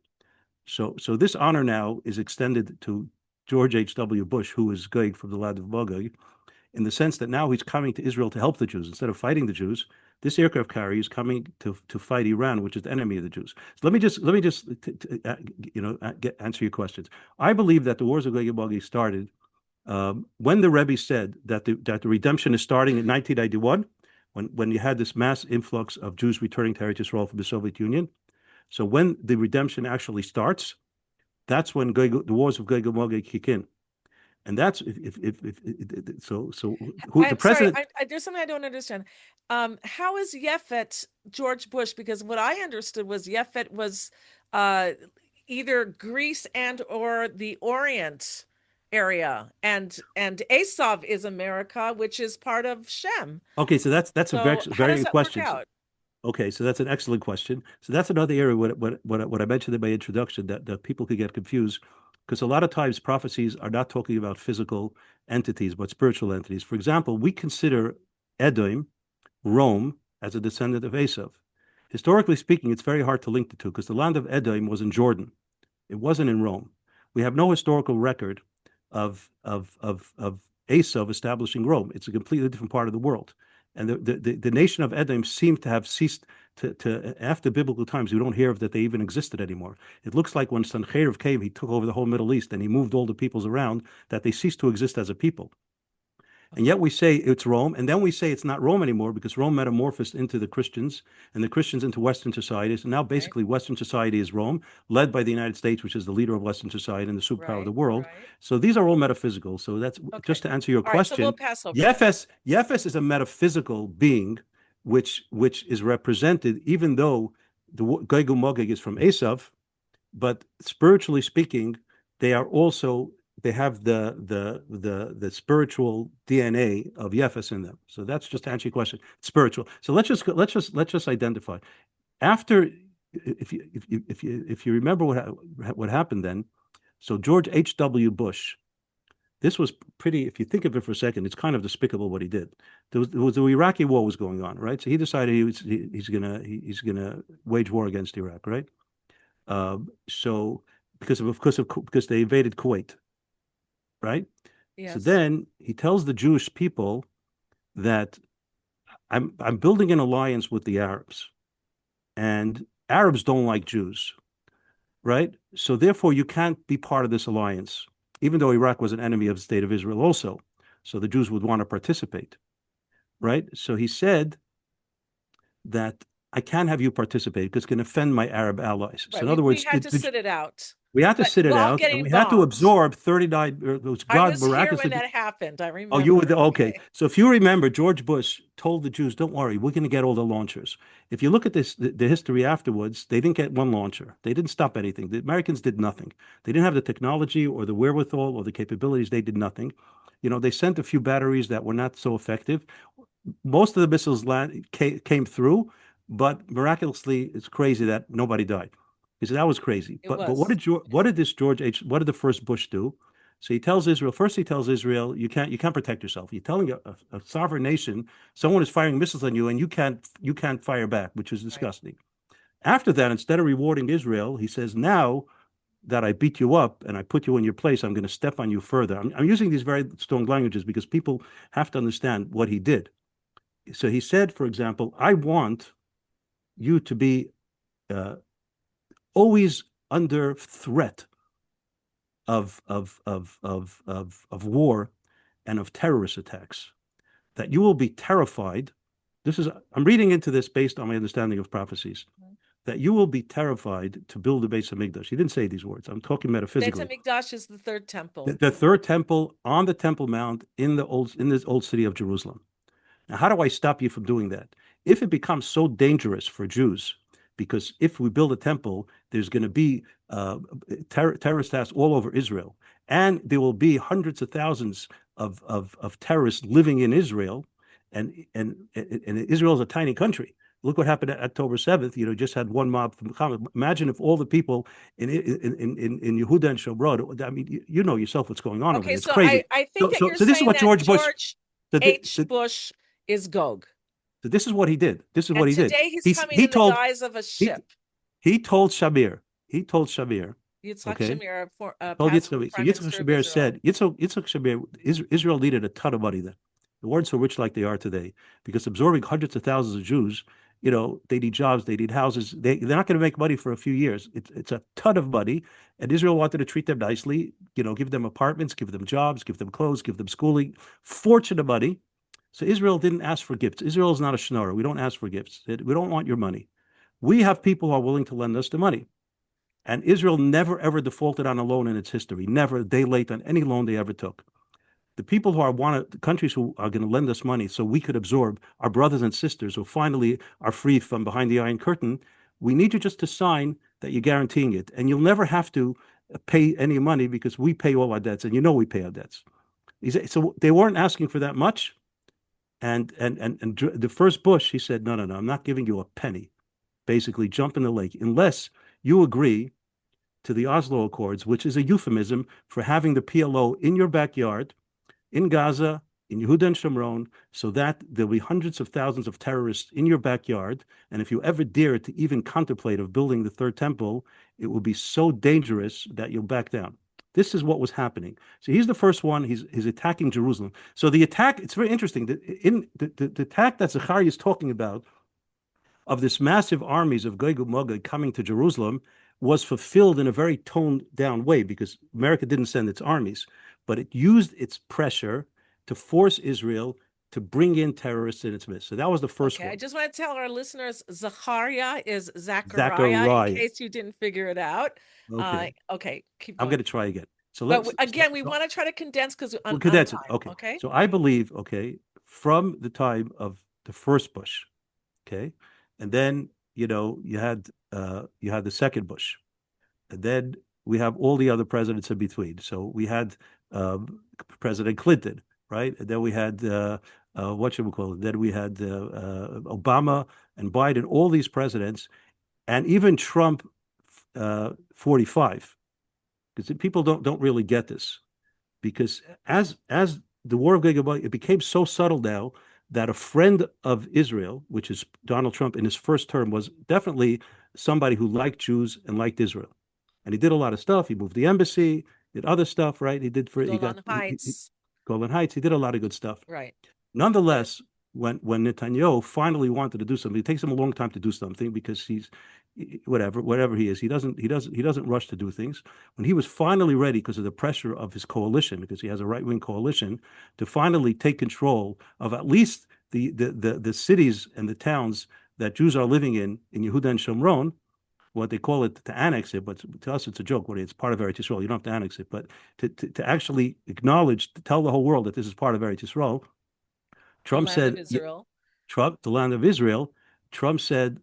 So this honor now is extended to George H.W. Bush, who is going from the land of Magog. in the sense that now he's coming to Israel to help the Jews instead of fighting the Jews. This aircraft carrier is coming to fight Iran, which is the enemy of the Jews. So let me just answer your questions. I believe that the wars of Gog and Magog started when the Rebbe said that the redemption is starting in 1991, when you had this mass influx of Jews returning to Eretz Yisrael from the Soviet Union. So when the redemption actually starts, that's when the wars of Gog and Magog kick in. And that's the president. Sorry, there's something I don't understand. How is Yefet George Bush? Because what I understood was Yefet was either Greece and or the Orient area, and Esav is America, which is part of Shem. Okay, so that's So a how very does good that question. work out? Okay, so that's an excellent question. So that's another area what I mentioned in my introduction that people could get confused, because a lot of times prophecies are not talking about physical entities, but spiritual entities. For example, we consider Edom, Rome, as a descendant of Esav. Historically speaking, it's very hard to link the two because the land of Edom was in Jordan. It wasn't in Rome. We have no historical record of Esav establishing Rome. It's a completely different part of the world. And the nation of Edom seemed to have ceased to after biblical times. We don't hear of that they even existed anymore. It looks like when Sancherib came, he took over the whole Middle East and he moved all the peoples around, that they ceased to exist as a people. And yet we say it's Rome, and then we say it's not Rome anymore because Rome metamorphosed into the Christians and the Christians into Western societies. And now basically Western society is Rome, led by the United States, which is the leader of Western society and the superpower of the world. So these are all metaphysical. So that's just to answer your question. So we'll pass over. Yefes is a metaphysical being, which is represented, even though the Gog and Magog is from Esav, but spiritually speaking, they are also they have the spiritual DNA of Yefes in them. So that's just to answer your question. Spiritual. So let's just identify. After, if you remember what happened then, so George H.W. Bush, this was pretty. If you think of it for a second, it's kind of despicable what he did. There was the Iraqi war was going on, right? So he decided he's gonna wage war against Iraq, right? So because they invaded Kuwait. Right? Yes. So then he tells the Jewish people that I'm building an alliance with the Arabs, and Arabs don't like Jews, right? So therefore you can't be part of this alliance, even though Iraq was an enemy of the state of Israel also. So the Jews would want to participate, right? So he said that I can't have you participate because it's going to offend my Arab allies. Right. So in other words, we had to sit it out. We had to sit it out, and we had to absorb 39. I was here when that happened. I remember. Oh, you were there? Okay. So if you remember, George Bush told the Jews, "Don't worry, we're going to get all the launchers." If you look at the history afterwards, they didn't get one launcher. They didn't stop anything. The Americans did nothing. They didn't have the technology or the wherewithal or the capabilities. They did nothing. They sent a few batteries that were not so effective. Most of the missiles came through, but miraculously, it's crazy that nobody died. He said that was crazy. But what did the first Bush do? So he tells Israel, you can't protect yourself. You're telling a sovereign nation, someone is firing missiles on you and you can't fire back, which is disgusting. Right. After that, instead of rewarding Israel, he says, now that I beat you up and I put you in your place, I'm going to step on you further. I'm using these very strong languages because people have to understand what he did. So he said, for example, I want you to be always under threat of war and of terrorist attacks, that you will be terrified. I'm reading into this based on my understanding of prophecies, that you will be terrified to build the Beis Hamikdash. He didn't say these words. I'm talking metaphysically. Beis Hamikdash is the third temple. The third temple on the Temple Mount in this old city of Jerusalem. Now, how do I stop you from doing that? If it becomes so dangerous for Jews, because if we build a temple, there's going to be terrorist attacks all over Israel, and there will be hundreds of thousands of terrorists living in Israel, and Israel is a tiny country. Look what happened at October 7th. Just had one mob from Hamas. Imagine if all the people in Yehuda and Shobrod. I mean, you know yourself what's going on over there. It's crazy. I think that you're saying that George Bush is Gog. So this is what he did. Today he's coming in the guise of a ship. He told Shamir. Yitzhak Shamir, Yitzhak Shamir said, Yitzhak Shamir, Israel needed a ton of money then. They weren't so rich like they are today, because absorbing hundreds of thousands of Jews, they need jobs, they need houses. They're not going to make money for a few years. It's a ton of money. And Israel wanted to treat them nicely, give them apartments, give them jobs, give them clothes, give them schooling, fortune of money. So Israel didn't ask for gifts. Israel is not a schnorrer. We don't ask for gifts. We don't want your money. We have people who are willing to lend us the money. And Israel never, ever defaulted on a loan in its history, never a day late on any loan they ever took. The people who the countries who are going to lend us money so we could absorb our brothers and sisters who finally are free from behind the Iron Curtain, we need you just to sign that you're guaranteeing it. And you'll never have to pay any money because we pay all our debts, and we pay our debts. So they weren't asking for that much. And the first Bush, he said, no, I'm not giving you a penny. Basically, jump in the lake unless you agree to the Oslo Accords, which is a euphemism for having the PLO in your backyard, in Gaza, in Yehuda and Shomron, so that there'll be hundreds of thousands of terrorists in your backyard. And if you ever dare to even contemplate of building the third temple, it will be so dangerous that you'll back down. This is what was happening. So he's the first one. He's attacking Jerusalem. So the attack, it's very interesting. In the attack that Zechariah is talking about of this massive armies of Gog and Magog coming to Jerusalem was fulfilled in a very toned down way, because America didn't send its armies, but it used its pressure to force Israel to bring in terrorists in its midst. So that was the first one. I just want to tell our listeners, Zachariah is Zachariah. in case you didn't figure it out. Okay. Keep going. I'm going to try again. So we want to try to condense because we'll condense it. Okay. So I believe, from the time of the first Bush, and then you had the second Bush, and then we have all the other presidents in between. So we had President Clinton, right? And then we had Then we had Obama and Biden, all these presidents, and even Trump 45. Because people don't really get this, because as the war of Gog and Magog, it became so subtle now that a friend of Israel, which is Donald Trump in his first term, was definitely somebody who liked Jews and liked Israel. And he did a lot of stuff. He moved the embassy, did other stuff, right? He did Golan Heights. Golan Heights. He did a lot of good stuff. Right. Nonetheless, when Netanyahu finally wanted to do something, it takes him a long time to do something because he's whatever he is, he doesn't rush to do things. When he was finally ready, because of the pressure of his coalition, because he has a right-wing coalition, to finally take control of at least the cities and the towns that Jews are living in Yehuda and Shomron, what they call it, to annex it, but to us it's a joke. It's part of Eretz Yisrael. You don't have to annex it, but to actually acknowledge, to tell the whole world that this is part of Eretz Yisrael. Trump said, the land of Israel. Trump said,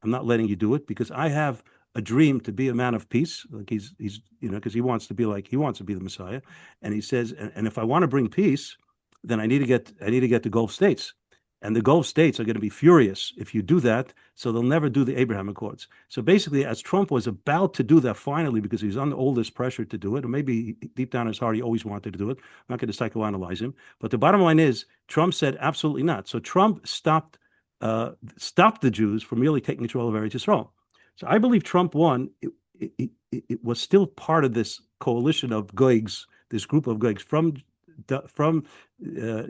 I'm not letting you do it, because I have a dream to be a man of peace. Like he's because he wants to be the Messiah. And he says, and if I want to bring peace, then I need to get the Gulf states. And the Gulf states are going to be furious if you do that, so they'll never do the Abraham Accords. So basically, as Trump was about to do that finally, because he was under all this pressure to do it, or maybe deep down in his heart, he always wanted to do it. I'm not going to psychoanalyze him. But the bottom line is, Trump said absolutely not. So Trump stopped the Jews from really taking control of Eretz Yisrael. So I believe Trump won. It was still part of this coalition of Gogs, this group of Gogs from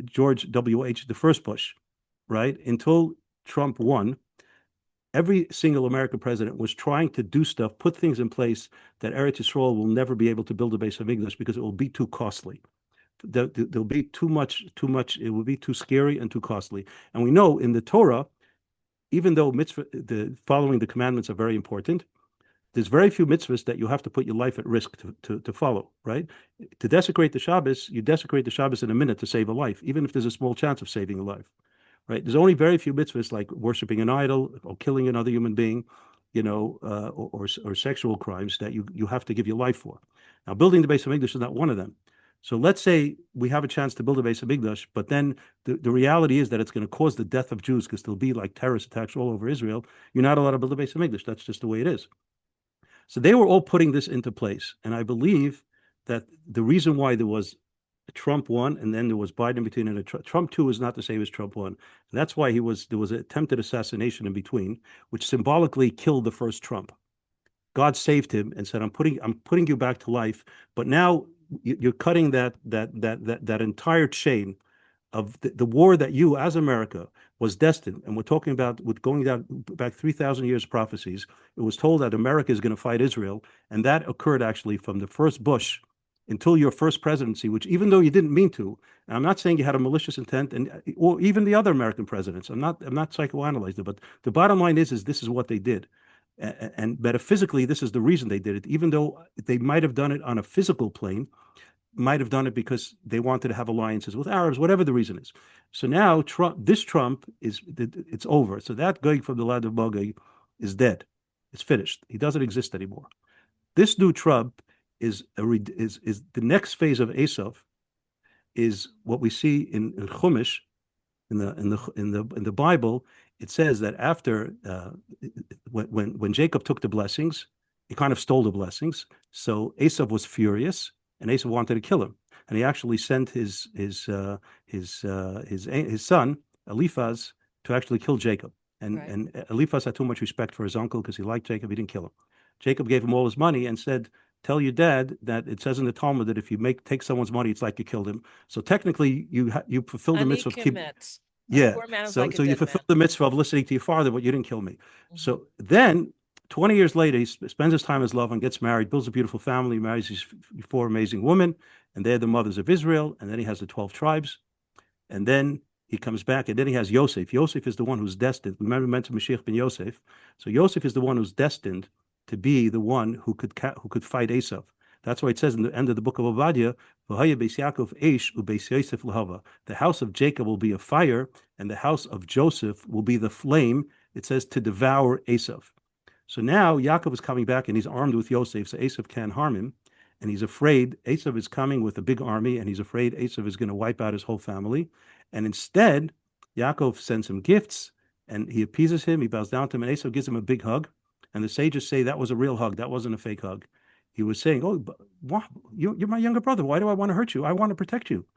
George W.H., the first Bush, right? Until Trump won, every single American president was trying to do stuff, put things in place that Eretz Yisrael will never be able to build a base of English, because it will be too costly. There'll be too much. It will be too scary and too costly. And we know in the Torah, even though following the commandments are very important, there's very few mitzvahs that you have to put your life at risk to follow, right? To desecrate the Shabbos, you desecrate the Shabbos in a minute to save a life, even if there's a small chance of saving a life, right? There's only very few mitzvahs, like worshiping an idol or killing another human being, or sexual crimes, that you have to give your life for. Now, building the base of English is not one of them. So let's say we have a chance to build a base of Mikdash, but then the reality is that it's going to cause the death of Jews, because there'll be like terrorist attacks all over Israel. You're not allowed to build a base of Mikdash. That's just the way it is. So they were all putting this into place. And I believe that the reason why there was Trump won, and then there was Biden between, and Trump 2 is not the same as Trump 1. And that's why there was an attempted assassination in between, which symbolically killed the first Trump. God saved him and said, I'm putting you back to life, but now you're cutting that entire chain of the war that you, as America, was destined, and we're talking about with going down back 3,000 years of prophecies, it was told that America is going to fight Israel, and that occurred actually from the first Bush until your first presidency, which even though you didn't mean to, and I'm not saying you had a malicious intent, and or even the other American presidents, I'm not psychoanalyzing it, but the bottom line is this is what they did. And metaphysically, this is the reason they did it, even though they might have done it on a physical plane, might have done it because they wanted to have alliances with Arabs, whatever the reason is. So now Trump it's over. So that Gog from the land of Magog is dead. It's finished. He doesn't exist anymore. This new Trump is the next phase of Esav, is what we see in Chumash, in the Bible. It says that after when Jacob took the blessings, he kind of stole the blessings. So Esav was furious, and Esav wanted to kill him, and he actually sent his son Eliphaz to actually kill Jacob. And Eliphaz had too much respect for his uncle because he liked Jacob. He didn't kill him. Jacob gave him all his money and said, "Tell your dad that it says in the Talmud that if you take someone's money, it's like you killed him. So technically, you fulfill the mitzvah of keep." Yeah. So you fulfill the mitzvah of listening to your father, but you didn't kill me. So then 20 years later, he spends his time as love and gets married, builds a beautiful family, marries these 4 amazing women, and they're the mothers of Israel. And then he has the 12 tribes. And then he comes back, and then he has Yosef. Yosef is the one who's destined. Remember, mentioned Mashiach Ben Yosef. So Yosef is the one who's destined to be the one who could fight Esav. That's why it says in the end of the book of Obadiah, the house of Jacob will be a fire, and the house of Joseph will be the flame, it says, to devour Esav. So now Yaakov is coming back, and he's armed with Yosef, so Esav can't harm him, and he's afraid Esav is coming with a big army, and he's afraid Esav is going to wipe out his whole family. And instead, Yaakov sends him gifts, and he appeases him, he bows down to him, and Esav gives him a big hug. And the sages say that was a real hug, that wasn't a fake hug. He was saying, "Oh, you're my younger brother. Why do I want to hurt you? I want to protect you.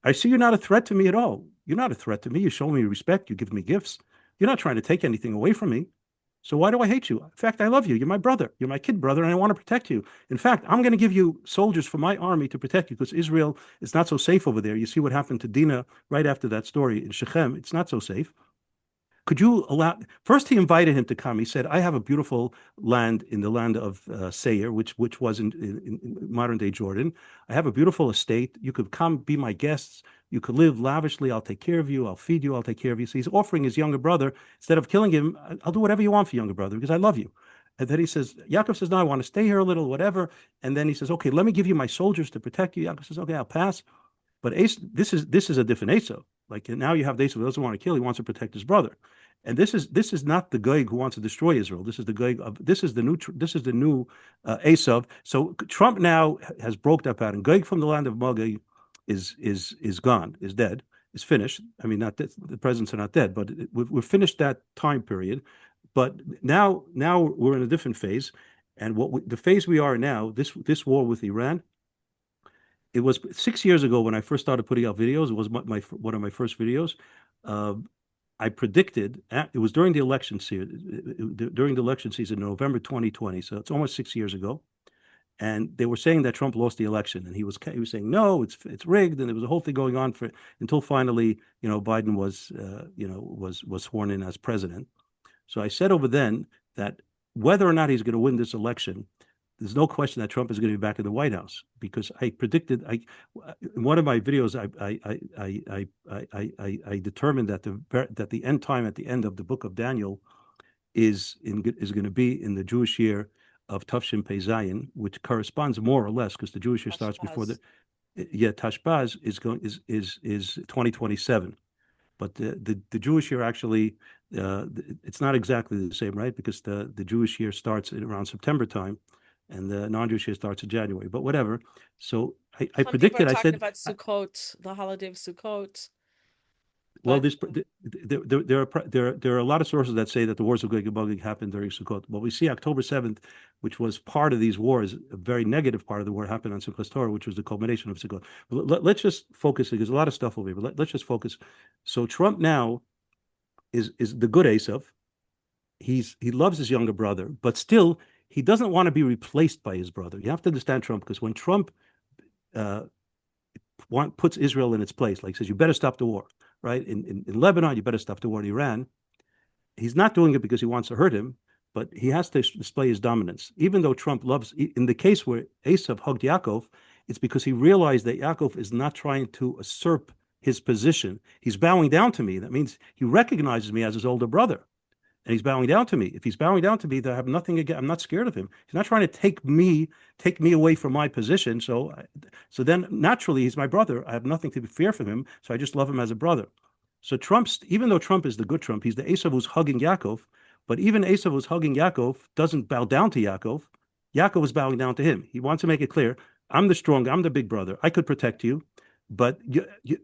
I see you're not a threat to me at all. You're not a threat to me. You show me respect. You give me gifts. You're not trying to take anything away from me. So why do I hate you? In fact, I love you. You're my brother. You're my kid brother, and I want to protect you. In fact, I'm going to give you soldiers from my army to protect you because Israel is not so safe over there. You see what happened to Dinah right after that story in Shechem. It's not so safe. Could you allow?" First, he invited him to come. He said, "I have a beautiful land in the land of Seir, which was in modern day Jordan. I have a beautiful estate. You could come, be my guests. You could live lavishly. I'll take care of you. I'll feed you. I'll take care of you." So he's offering his younger brother, instead of killing him, "I'll do whatever you want for younger brother because I love you." And then Yaakov says, "No, I want to stay here a little, whatever." And then he says, "Okay, let me give you my soldiers to protect you." Yaakov says, "Okay, I'll pass." But this is a different Esau. Like now you have the Esau who doesn't want to kill; he wants to protect his brother. And this is not the Gog who wants to destroy Israel. This is the Gog this is the new Esav. So Trump now has broke that pattern. Gog from the land of Magog is gone, is dead, is finished. I mean, not that the presidents are not dead, but we've finished that time period. But now we're in a different phase, and the phase we are now, this war with Iran. It was 6 years ago when I first started putting out videos. It was one of my first videos. I predicted it was during the election season, in November 2020. So it's almost 6 years ago, and they were saying that Trump lost the election, and he was saying no, it's rigged, and there was a whole thing going on until finally, Biden was sworn in as president. So I said over then that whether or not he's going to win this election, there's no question that Trump is going to be back in the White House, because I predicted. In one of my videos, I determined that the end time at the end of the book of Daniel is going to be in the Jewish year of Tafshin Pei Zayin, which corresponds more or less because the Jewish year starts before Tashbaz is 2027. But the Jewish year actually, it's not exactly the same, right? Because the Jewish year starts around September time, and the non-Jewish year starts in January. But whatever. So I predicted. I said about Sukkot, the holiday of Sukkot. Well, there are a lot of sources that say that the wars of Gog and Magog happened during Sukkot. But we see October 7th, which was part of these wars, a very negative part of the war happened on Sukkot Torah, which was the culmination of Sukkot. But let's just focus. There's a lot of stuff over here, but let's just focus. So Trump now is the good Esav. He loves his younger brother, but still he doesn't want to be replaced by his brother. You have to understand Trump, because when Trump puts Israel in its place. Like he says, you better stop the war, right? In Lebanon, you better stop the war in Iran. He's not doing it because he wants to hurt him, but he has to display his dominance. Even though Trump loves, in the case where Esav hugged Yaakov, it's because he realized that Yaakov is not trying to usurp his position. He's bowing down to me. That means he recognizes me as his older brother, and he's bowing down to me. If he's bowing down to me, then I have nothing again. I'm not scared of him. He's not trying to take me away from my position. So then naturally, he's my brother. I have nothing to fear from him. So I just love him as a brother. So even though Trump is the good Trump, he's the Esav who's hugging Yaakov. But even Esav who's hugging Yaakov doesn't bow down to Yaakov. Yaakov is bowing down to him. He wants to make it clear, I'm the strong, I'm the big brother. I could protect you, but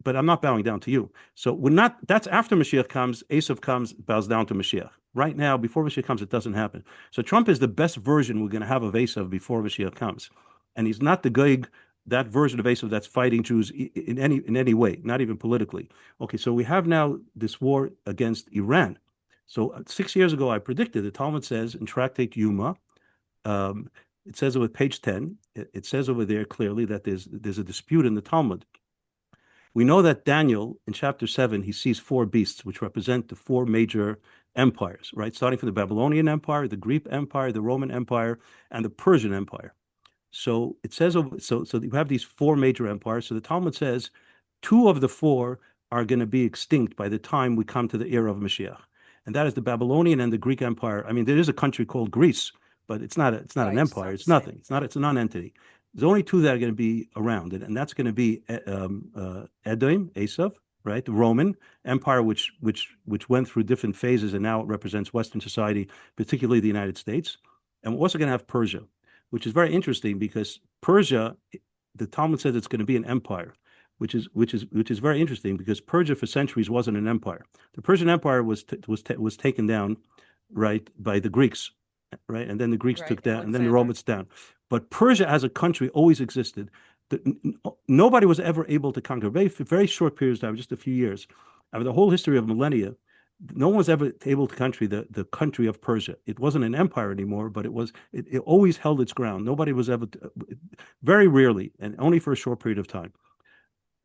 I'm not bowing down to you. So we're not. That's after Mashiach comes. Esav comes, bows down to Mashiach. Right now, before Mashiach comes, it doesn't happen. So Trump is the best version we're going to have of Esav before Mashiach comes, and he's not the Gog, that version of Esav that's fighting Jews in any way, not even politically. Okay, so we have now this war against Iran. So 6 years ago, I predicted. The Talmud says in Tractate Yuma, it says over page 10. It says over there clearly that there's a dispute in the Talmud. We know that Daniel, in chapter 7, he sees four beasts, which represent the four major empires, right? Starting from the Babylonian Empire, the Greek Empire, the Roman Empire, and the Persian Empire. So it says, so you have these four major empires. So the Talmud says two of the four are going to be extinct by the time we come to the era of Mashiach. And that is the Babylonian and the Greek Empire. I mean, there is a country called Greece, but it's not an empire. It's nothing. It's a non-entity. There's only two that are going to be around, and that's going to be Edom, Esav, right? The Roman Empire, which went through different phases, and now it represents Western society, particularly the United States. And we're also going to have Persia, which is very interesting because Persia, the Talmud says it's going to be an empire, which is very interesting because Persia for centuries wasn't an empire. The Persian Empire was taken down, right, by the Greeks, right, and then the Greeks took down, and then the Romans down. But Persia as a country always existed. Nobody was ever able to conquer. Very short periods of time, just a few years. Over the whole history of millennia, no one was ever able to conquer the country of Persia. It wasn't an empire anymore, but it always held its ground. Nobody was ever, very rarely, and only for a short period of time.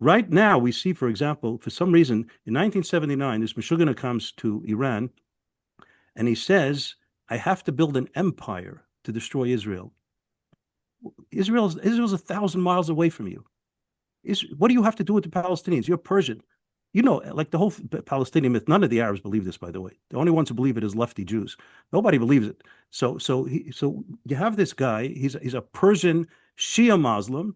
Right now, we see, for example, for some reason, in 1979, this Moshiach comes to Iran, and he says, I have to build an empire to destroy Israel. Israel's 1,000 miles away from you. What do you have to do with the Palestinians? You're Persian. You know, like the whole Palestinian myth, none of the Arabs believe this, by the way. The only ones who believe it is lefty Jews. Nobody believes it. So you have this guy, he's a Persian Shia Muslim,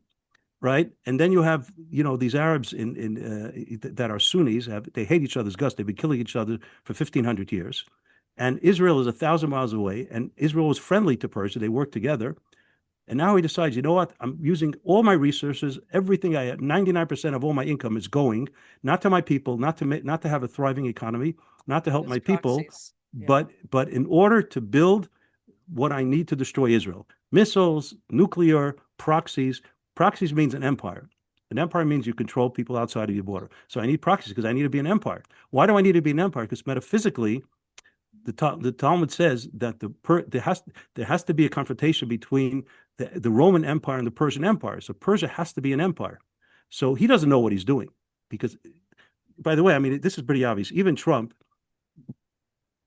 right? And then you have, these Arabs that are Sunnis, they hate each other's guts. They've been killing each other for 1,500 years. And Israel is 1,000 miles away, and Israel was friendly to Persia. They worked together. And now he decides, you know what? I'm using all my resources, everything I have, 99% of all my income is going not to my people, not to have a thriving economy, not to help my people, but in order to build what I need to destroy Israel. Missiles, nuclear, proxies. Proxies means an empire. An empire means you control people outside of your border. So I need proxies because I need to be an empire. Why do I need to be an empire? Because metaphysically, the Talmud says that there has to be a confrontation between the Roman Empire and the Persian Empire. So Persia has to be an empire. So he doesn't know what he's doing because, by the way, I mean, this is pretty obvious. Even Trump,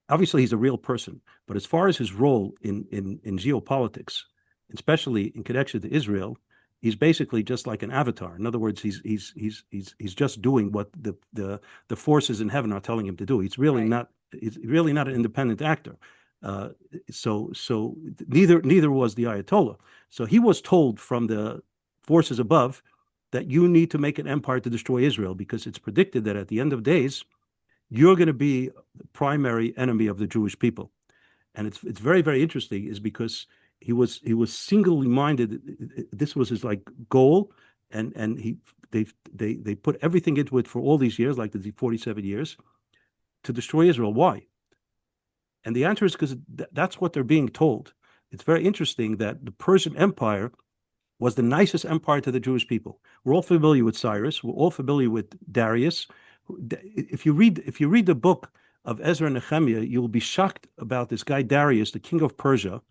obviously he's a real person, but as far as his role in geopolitics, especially in connection to Israel, he's basically just like an avatar. In other words, he's just doing what the forces in heaven are telling him to do. He's really not an independent actor. So neither was the Ayatollah. So he was told from the forces above that you need to make an empire to destroy Israel because it's predicted that at the end of days, you're going to be the primary enemy of the Jewish people. And it's very, very interesting is because he was singly minded. This was his goal, and they put everything into it for all these years, like the 47 years, to destroy Israel. Why? And the answer is because that's what they're being told. It's very interesting that the Persian Empire was the nicest empire to the Jewish people. We're all familiar with Cyrus. We're all familiar with Darius. If you read the book of Ezra and Nehemiah, you will be shocked about this guy Darius, the king of Persia.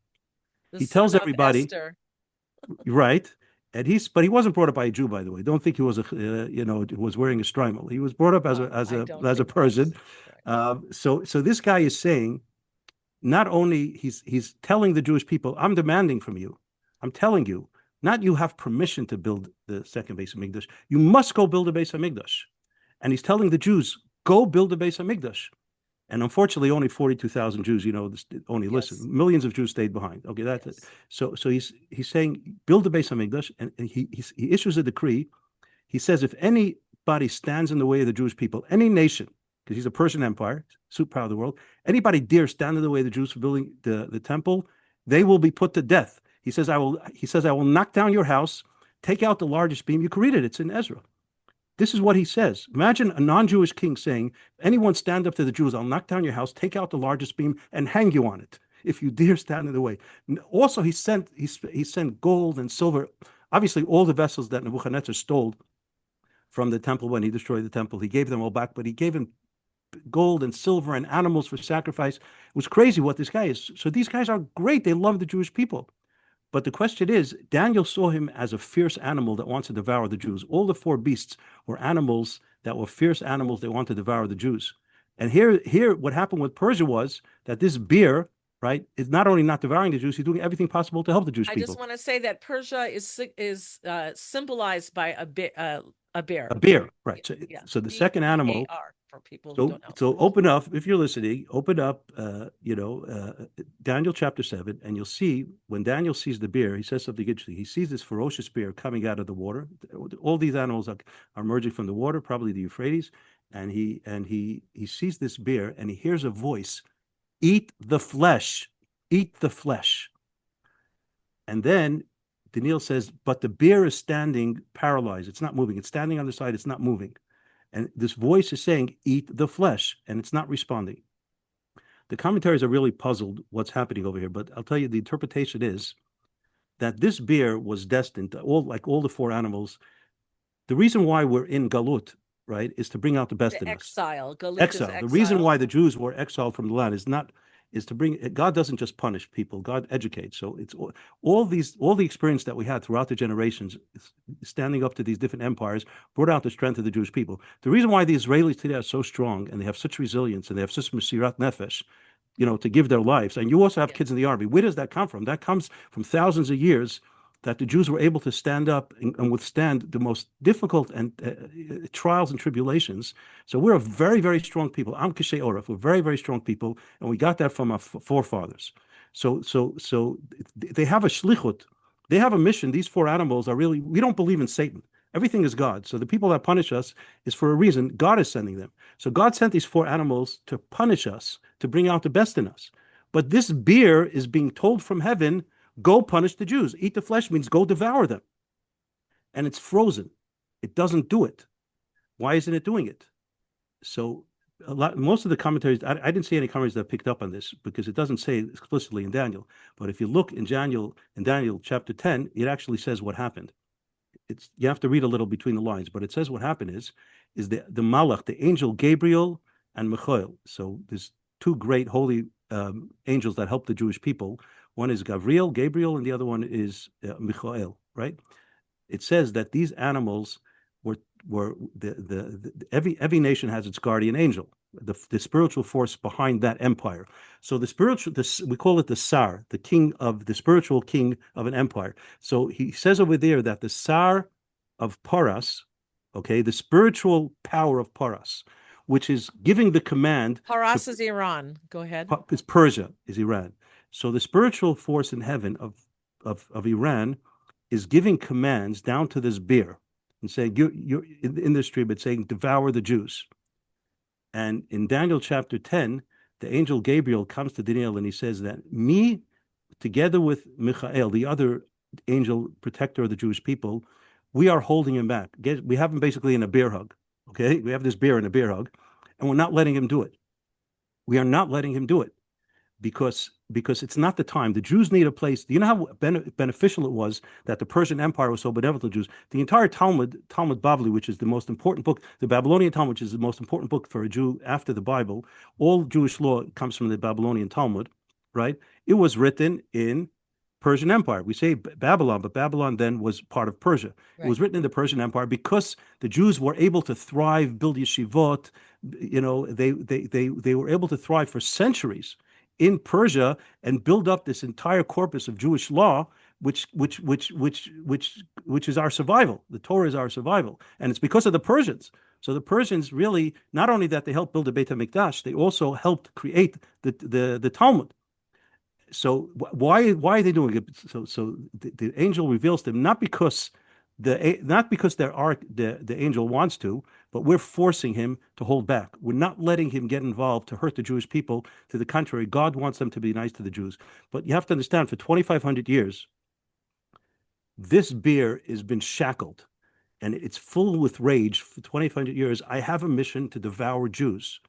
He tells everybody, right? And but he wasn't brought up by a Jew, by the way. Don't think he was was wearing a strimal. He was brought up as a Persian. So this guy is saying, not only he's telling the Jewish people, I'm demanding from you, I'm telling you, not you have permission to build the second Beis Hamikdash. You must go build a Beis Hamikdash. And he's telling the Jews, go build a Beis Hamikdash. And unfortunately, only 42,000 Jews, only listen. Millions of Jews stayed behind. Okay, that's it. So he's saying, build a Beis Hamikdash, and he issues a decree. He says, if anybody stands in the way of the Jewish people, any nation, because he's a Persian empire, superpower of the world, anybody dare stand in the way of the Jews for building the temple, they will be put to death. He says, I will knock down your house, take out the largest beam. You can read it. It's in Ezra. This is what he says. Imagine a non-Jewish king saying, anyone stand up to the Jews, I'll knock down your house, take out the largest beam, and hang you on it if you dare stand in the way. Also, he sent gold and silver. Obviously, all the vessels that Nebuchadnezzar stole from the temple when he destroyed the temple, he gave them all back, but he gave him gold and silver and animals for sacrifice. It was crazy what this guy is. So these guys are great. They love the Jewish people. But the question is, Daniel saw him as a fierce animal that wants to devour the Jews. All the four beasts were animals that were fierce animals that want to devour the Jews. And here, what happened with Persia was that this bear, right, is not only not devouring the Jews, he's doing everything possible to help the Jewish people. I just want to say that Persia is symbolized by a bear. A bear, right? So the second animal. For people who don't know. So open up, if you're listening, open up, Daniel chapter 7, and you'll see when Daniel sees the bear, he says something interesting. He sees this ferocious bear coming out of the water. All these animals are emerging from the water, probably the Euphrates, and he sees this bear, and he hears a voice, "Eat the flesh, eat the flesh." And then Daniel says, but the bear is standing paralyzed. It's not moving. It's standing on the side. It's not moving. And this voice is saying, eat the flesh, and it's not responding. The commentaries are really puzzled what's happening over here, but I'll tell you the interpretation is that this bear was destined, like all the four animals. The reason why we're in Galut, right, is to bring out the best in us. Exile. Exile. The reason why the Jews were exiled from the land is to bring. God doesn't just punish people; God educates. So it's all the experience that we had throughout the generations, standing up to these different empires, brought out the strength of the Jewish people. The reason why the Israelis today are so strong and they have such resilience and they have such mesirat nefesh, to give their lives. And you also have kids in the army. Where does that come from? That comes from thousands of years that the Jews were able to stand up and withstand the most difficult and trials and tribulations. So we're a very, very strong people. Am Kishei Oraf. We're very, very strong people, and we got that from our forefathers. So they have a shlichut. They have a mission. These four animals are really, we don't believe in Satan. Everything is God. So the people that punish us is for a reason. God is sending them. So God sent these four animals to punish us, to bring out the best in us. But this bear is being told from heaven, go punish the Jews. Eat the flesh means go devour them. And it's frozen. It doesn't do it. Why isn't it doing it? So most of the commentaries, I didn't see any commentaries that picked up on this because it doesn't say it explicitly in Daniel. But if you look in Daniel chapter 10, it actually says what happened. You have to read a little between the lines, but it says what happened is the Malach, the angel Gabriel and Michael. So there's two great holy angels that help the Jewish people. One is Gabriel, and the other one is Michael, right? It says that these animals were every nation has its guardian angel, the spiritual force behind that empire. So we call it the Sar, the spiritual king of an empire. So he says over there that the Sar of Paras, okay, the spiritual power of Paras, which is giving the command. Paras is Iran. Go ahead. It's Persia, is Iran. So the spiritual force in heaven of Iran is giving commands down to this bear and saying, you're in this stream, it's saying, devour the Jews. And in Daniel chapter 10, the angel Gabriel comes to Daniel and he says that me, together with Michael, the other angel protector of the Jewish people, we are holding him back. We have him basically in a bear hug, okay? We have this bear in a bear hug, and we're not letting him do it. We are not letting him do it because it's not the time. The Jews need a place. Do you know how beneficial it was that the Persian Empire was so benevolent to the Jews? The entire Talmud Bavli, which is the most important book, the Babylonian Talmud, which is the most important book for a Jew after the Bible, all Jewish law comes from the Babylonian Talmud, right? It was written in Persian Empire. We say Babylon, but Babylon then was part of Persia. It was written in the Persian Empire because the Jews were able to thrive, build yeshivot. They were able to thrive for centuries in Persia and build up this entire corpus of Jewish law, which is our survival. The Torah is our survival, and it's because of the Persians. So the Persians really, not only that they helped build the Beit HaMikdash, they also helped create the Talmud. So why are they doing it? So the angel reveals to them not because the angel wants to, but we're forcing him to hold back. We're not letting him get involved to hurt the Jewish people. To the contrary, God wants them to be nice to the Jews. But you have to understand, for 2,500 years, this bear has been shackled, and it's full with rage for 2,500 years. I have a mission to devour Jews.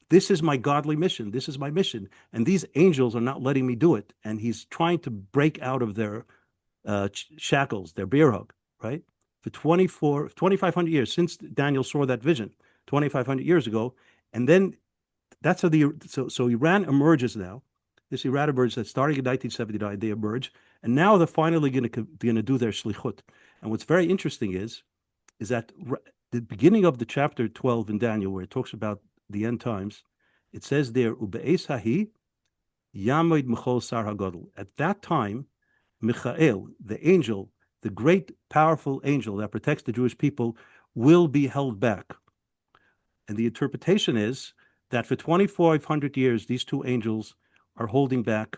This is my godly mission. This is my mission. And these angels are not letting me do it. And he's trying to break out of their shackles, their bear hug, right? For 2,500 years, since Daniel saw that vision, 2,500 years ago. And then that's how so Iran emerges now. This Iran emerges that starting in 1979, they emerge. And now they're finally going to do their shlichut. And what's very interesting is that the beginning of the chapter 12 in Daniel, where it talks about the end times, it says there, Ube'es hahi yamoid Michol sar hagadol. At that time, Michael, the angel, the great powerful angel that protects the Jewish people, will be held back. And the interpretation is that for 2,500 years, these two angels are holding back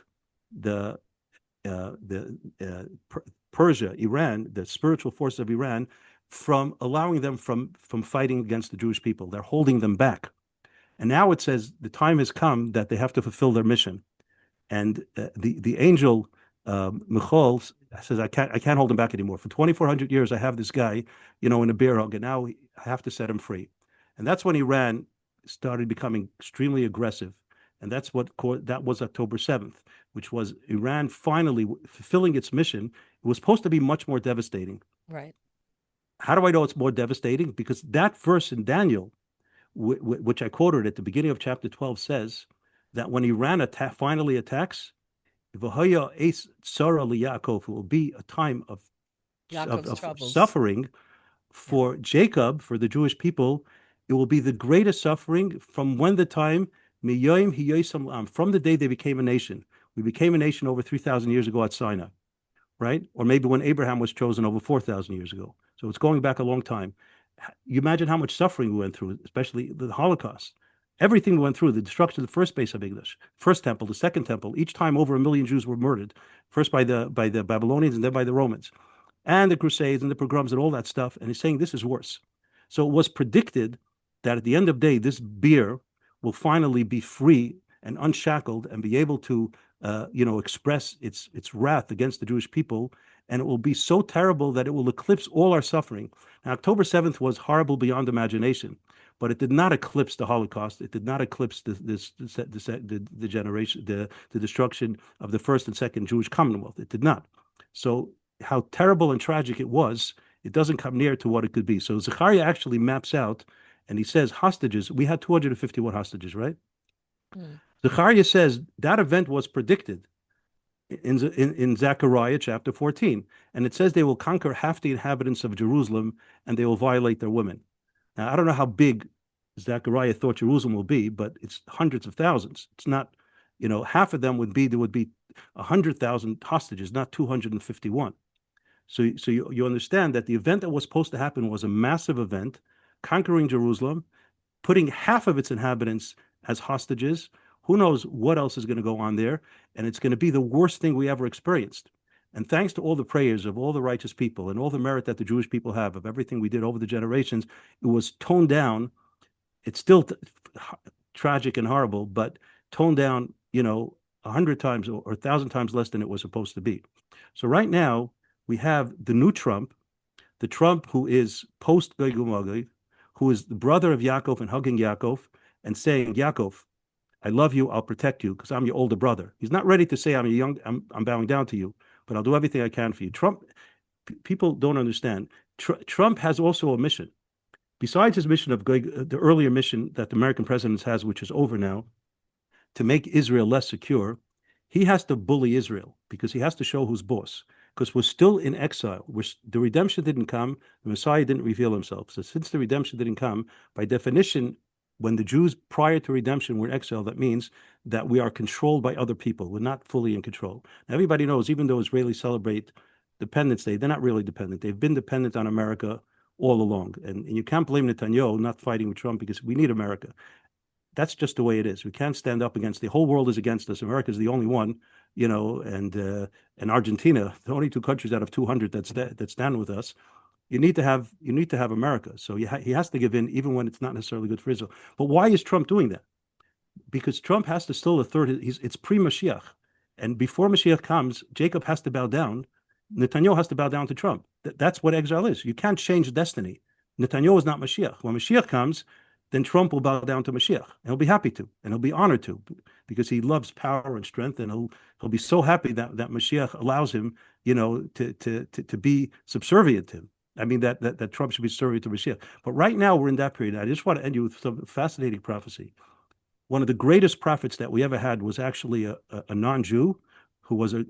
Persia, Iran, the spiritual forces of Iran, from allowing them from fighting against the Jewish people. They're holding them back. And now it says the time has come that they have to fulfill their mission. And the angel Michal says, I can't hold him back anymore. For 2,400 years, I have this guy, in a bear hug, and now I have to set him free. And that's when Iran started becoming extremely aggressive. And that was October 7th, which was Iran finally fulfilling its mission. It was supposed to be much more devastating. Right. How do I know it's more devastating? Because that verse in Daniel, which I quoted at the beginning of chapter 12, says that when Iran finally attacks, it will be a time of suffering for Jacob, for the Jewish people. It will be the greatest suffering from from the day they became a nation. We became a nation over 3,000 years ago at Sinai, right? Or maybe when Abraham was chosen over 4,000 years ago. So it's going back a long time. You imagine how much suffering we went through, especially the Holocaust. Everything we went through, the destruction of the first base of English, first temple, the second temple, each time over 1 million Jews were murdered, first by the Babylonians and then by the Romans, and the Crusades and the pogroms and all that stuff. And he's saying this is worse. So it was predicted that at the end of the day, this bear will finally be free and unshackled and be able to, express its wrath against the Jewish people. And it will be so terrible that it will eclipse all our suffering. Now, October 7th was horrible beyond imagination, but it did not eclipse the Holocaust. It did not eclipse the destruction of the first and second Jewish Commonwealth. It did not. So how terrible and tragic it was, it doesn't come near to what it could be. So Zechariah actually maps out, and he says hostages. We had 251 hostages, right? Zechariah says that event was predicted in Zechariah chapter 14. And it says they will conquer half the inhabitants of Jerusalem and they will violate their women. Now, I don't know how big Zechariah thought Jerusalem will be, but it's hundreds of thousands. It's not, half of them there would be 100,000 hostages, not 251. So you understand that the event that was supposed to happen was a massive event, conquering Jerusalem, putting half of its inhabitants as hostages. Who knows what else is going to go on there? And it's going to be the worst thing we ever experienced. And thanks to all the prayers of all the righteous people and all the merit that the Jewish people have of everything we did over the generations, it was toned down. It's still tragic and horrible, but toned down, 100 times or 1,000 times less than it was supposed to be. So right now, we have the new Trump, the Trump who is post Gog and Magog, who is the brother of Yaakov and hugging Yaakov and saying, Yaakov, I love you, I'll protect you because I'm your older brother. He's not ready to say I'm bowing down to you, but I'll do everything I can for you. People don't understand. Trump has also a mission. Besides his mission of the earlier mission that the American president has, which is over now, to make Israel less secure, he has to bully Israel because he has to show who's boss. Because we're still in exile. The redemption didn't come. The Messiah didn't reveal himself. So since the redemption didn't come, by definition, when the Jews prior to redemption were in exile, that means that we are controlled by other people. We're not fully in control. Now, everybody knows, even though Israelis celebrate Dependence Day, they're not really dependent. They've been dependent on America all along. And you can't blame Netanyahu not fighting with Trump because we need America. That's just the way it is. We can't stand up against the whole world is against us. America is the only one, and Argentina, the only two countries out of 200 that stand with us. You need to have America. So he has to give in even when it's not necessarily good for Israel. But why is Trump doing that? Because Trump has to still it's pre-Mashiach. And before Mashiach comes, Jacob has to bow down. Netanyahu has to bow down to Trump. That's what exile is. You can't change destiny. Netanyahu is not Mashiach. When Mashiach comes, then Trump will bow down to Mashiach. And he'll be happy to, and he'll be honored to, because he loves power and strength, and he'll be so happy that Mashiach allows him, to be subservient to him. I mean, that Trump should be subservient to Mashiach. But right now we're in that period. I just want to end you with some fascinating prophecy. One of the greatest prophets that we ever had was actually a non-Jew who was a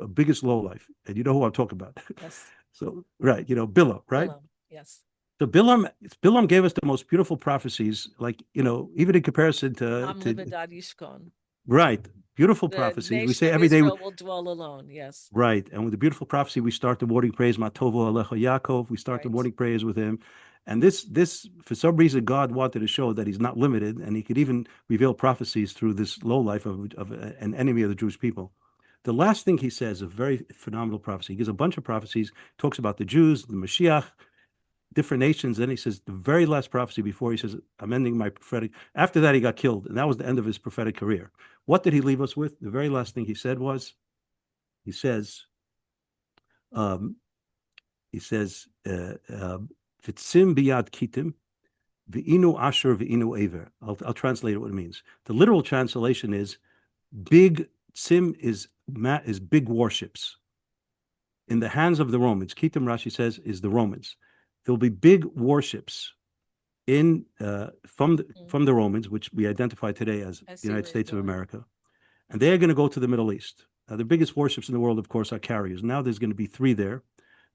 biggest lowlife. And you know who I'm talking about. Yes. So, right, Balaam, right? Balaam, yes. So Balaam gave us the most beautiful prophecies, like, even in comparison to Yishkon. Right, beautiful The prophecies. We nation say of every day, Israel will dwell alone. Yes. right, and with the beautiful prophecy, we start the morning prayers, Matovo Alecha Yaakov. We start the Right. morning prayers with him, and this for some reason God wanted to show that he's not limited, and he could even reveal prophecies through this low life of an enemy of the Jewish people. The last thing he says, a very phenomenal prophecy. He gives a bunch of prophecies, talks about the Jews, the Mashiach, different nations. Then he says the very last prophecy before he says, I'm ending my prophetic. After that, he got killed, and that was the end of his prophetic career. What did he leave us with? The very last thing he said was, he says, Fitzim biyad kitim, v'inu asher v'inu aver. I'll translate it what it means. The literal translation is big. Tzim is big warships in the hands of the Romans. Kitim, Rashi says, is the Romans. There will be big warships from the Romans, which we identify today as the United States of America, and they are going to go to the Middle East. The biggest warships in the world, of course, are carriers. Now there's going to be 3 there.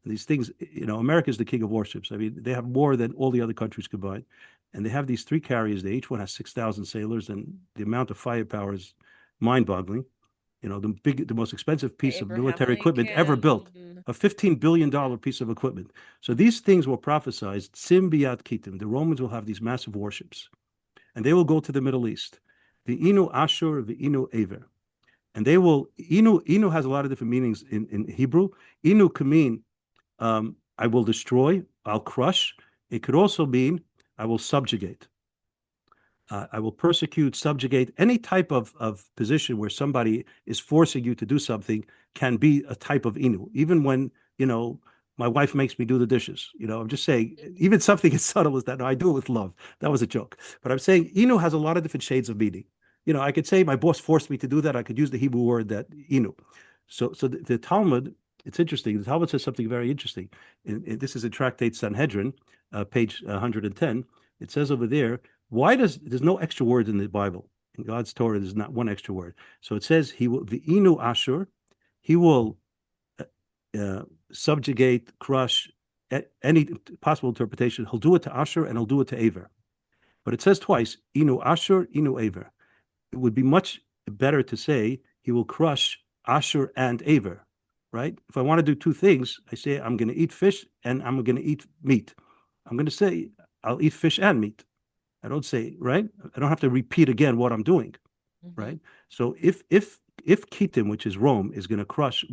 And these things, America is the king of warships. I mean, they have more than all the other countries combined, and they have these 3 carriers. They each one has 6,000 sailors, and the amount of firepower is mind-boggling. The most expensive piece of military equipment ever built, a $15 billion piece of equipment. So these things were prophesized, Sim biyad kitim. The Romans will have these massive warships, and they will go to the Middle East. The Inu Ashur, the Inu Aver. And they will, Inu has a lot of different meanings in Hebrew. Inu can mean, I will destroy, I'll crush. It could also mean, I will subjugate. I will persecute, subjugate. Any type of position where somebody is forcing you to do something can be a type of inu. Even when, my wife makes me do the dishes. I'm just saying, even something as subtle as that. No, I do it with love. That was a joke. But I'm saying inu has a lot of different shades of meaning. I could say my boss forced me to do that. I could use the Hebrew word that inu. So the Talmud, it's interesting. The Talmud says something very interesting. This is in Tractate Sanhedrin, page 110. It says over there, there's no extra word in the Bible. In God's Torah, there's not one extra word. So it says he will, the Inu Ashur, he will subjugate, crush, any possible interpretation. He'll do it to Ashur and he'll do it to Aver. But it says twice, Inu Ashur, Inu Aver. It would be much better to say he will crush Ashur and Aver, right? If I want to do 2 things, I say I'm going to eat fish and I'm going to eat meat. I'm going to say I'll eat fish and meat. I don't say, right? I don't have to repeat again what I'm doing, right? So if Kitim, which is Rome, is going to crush,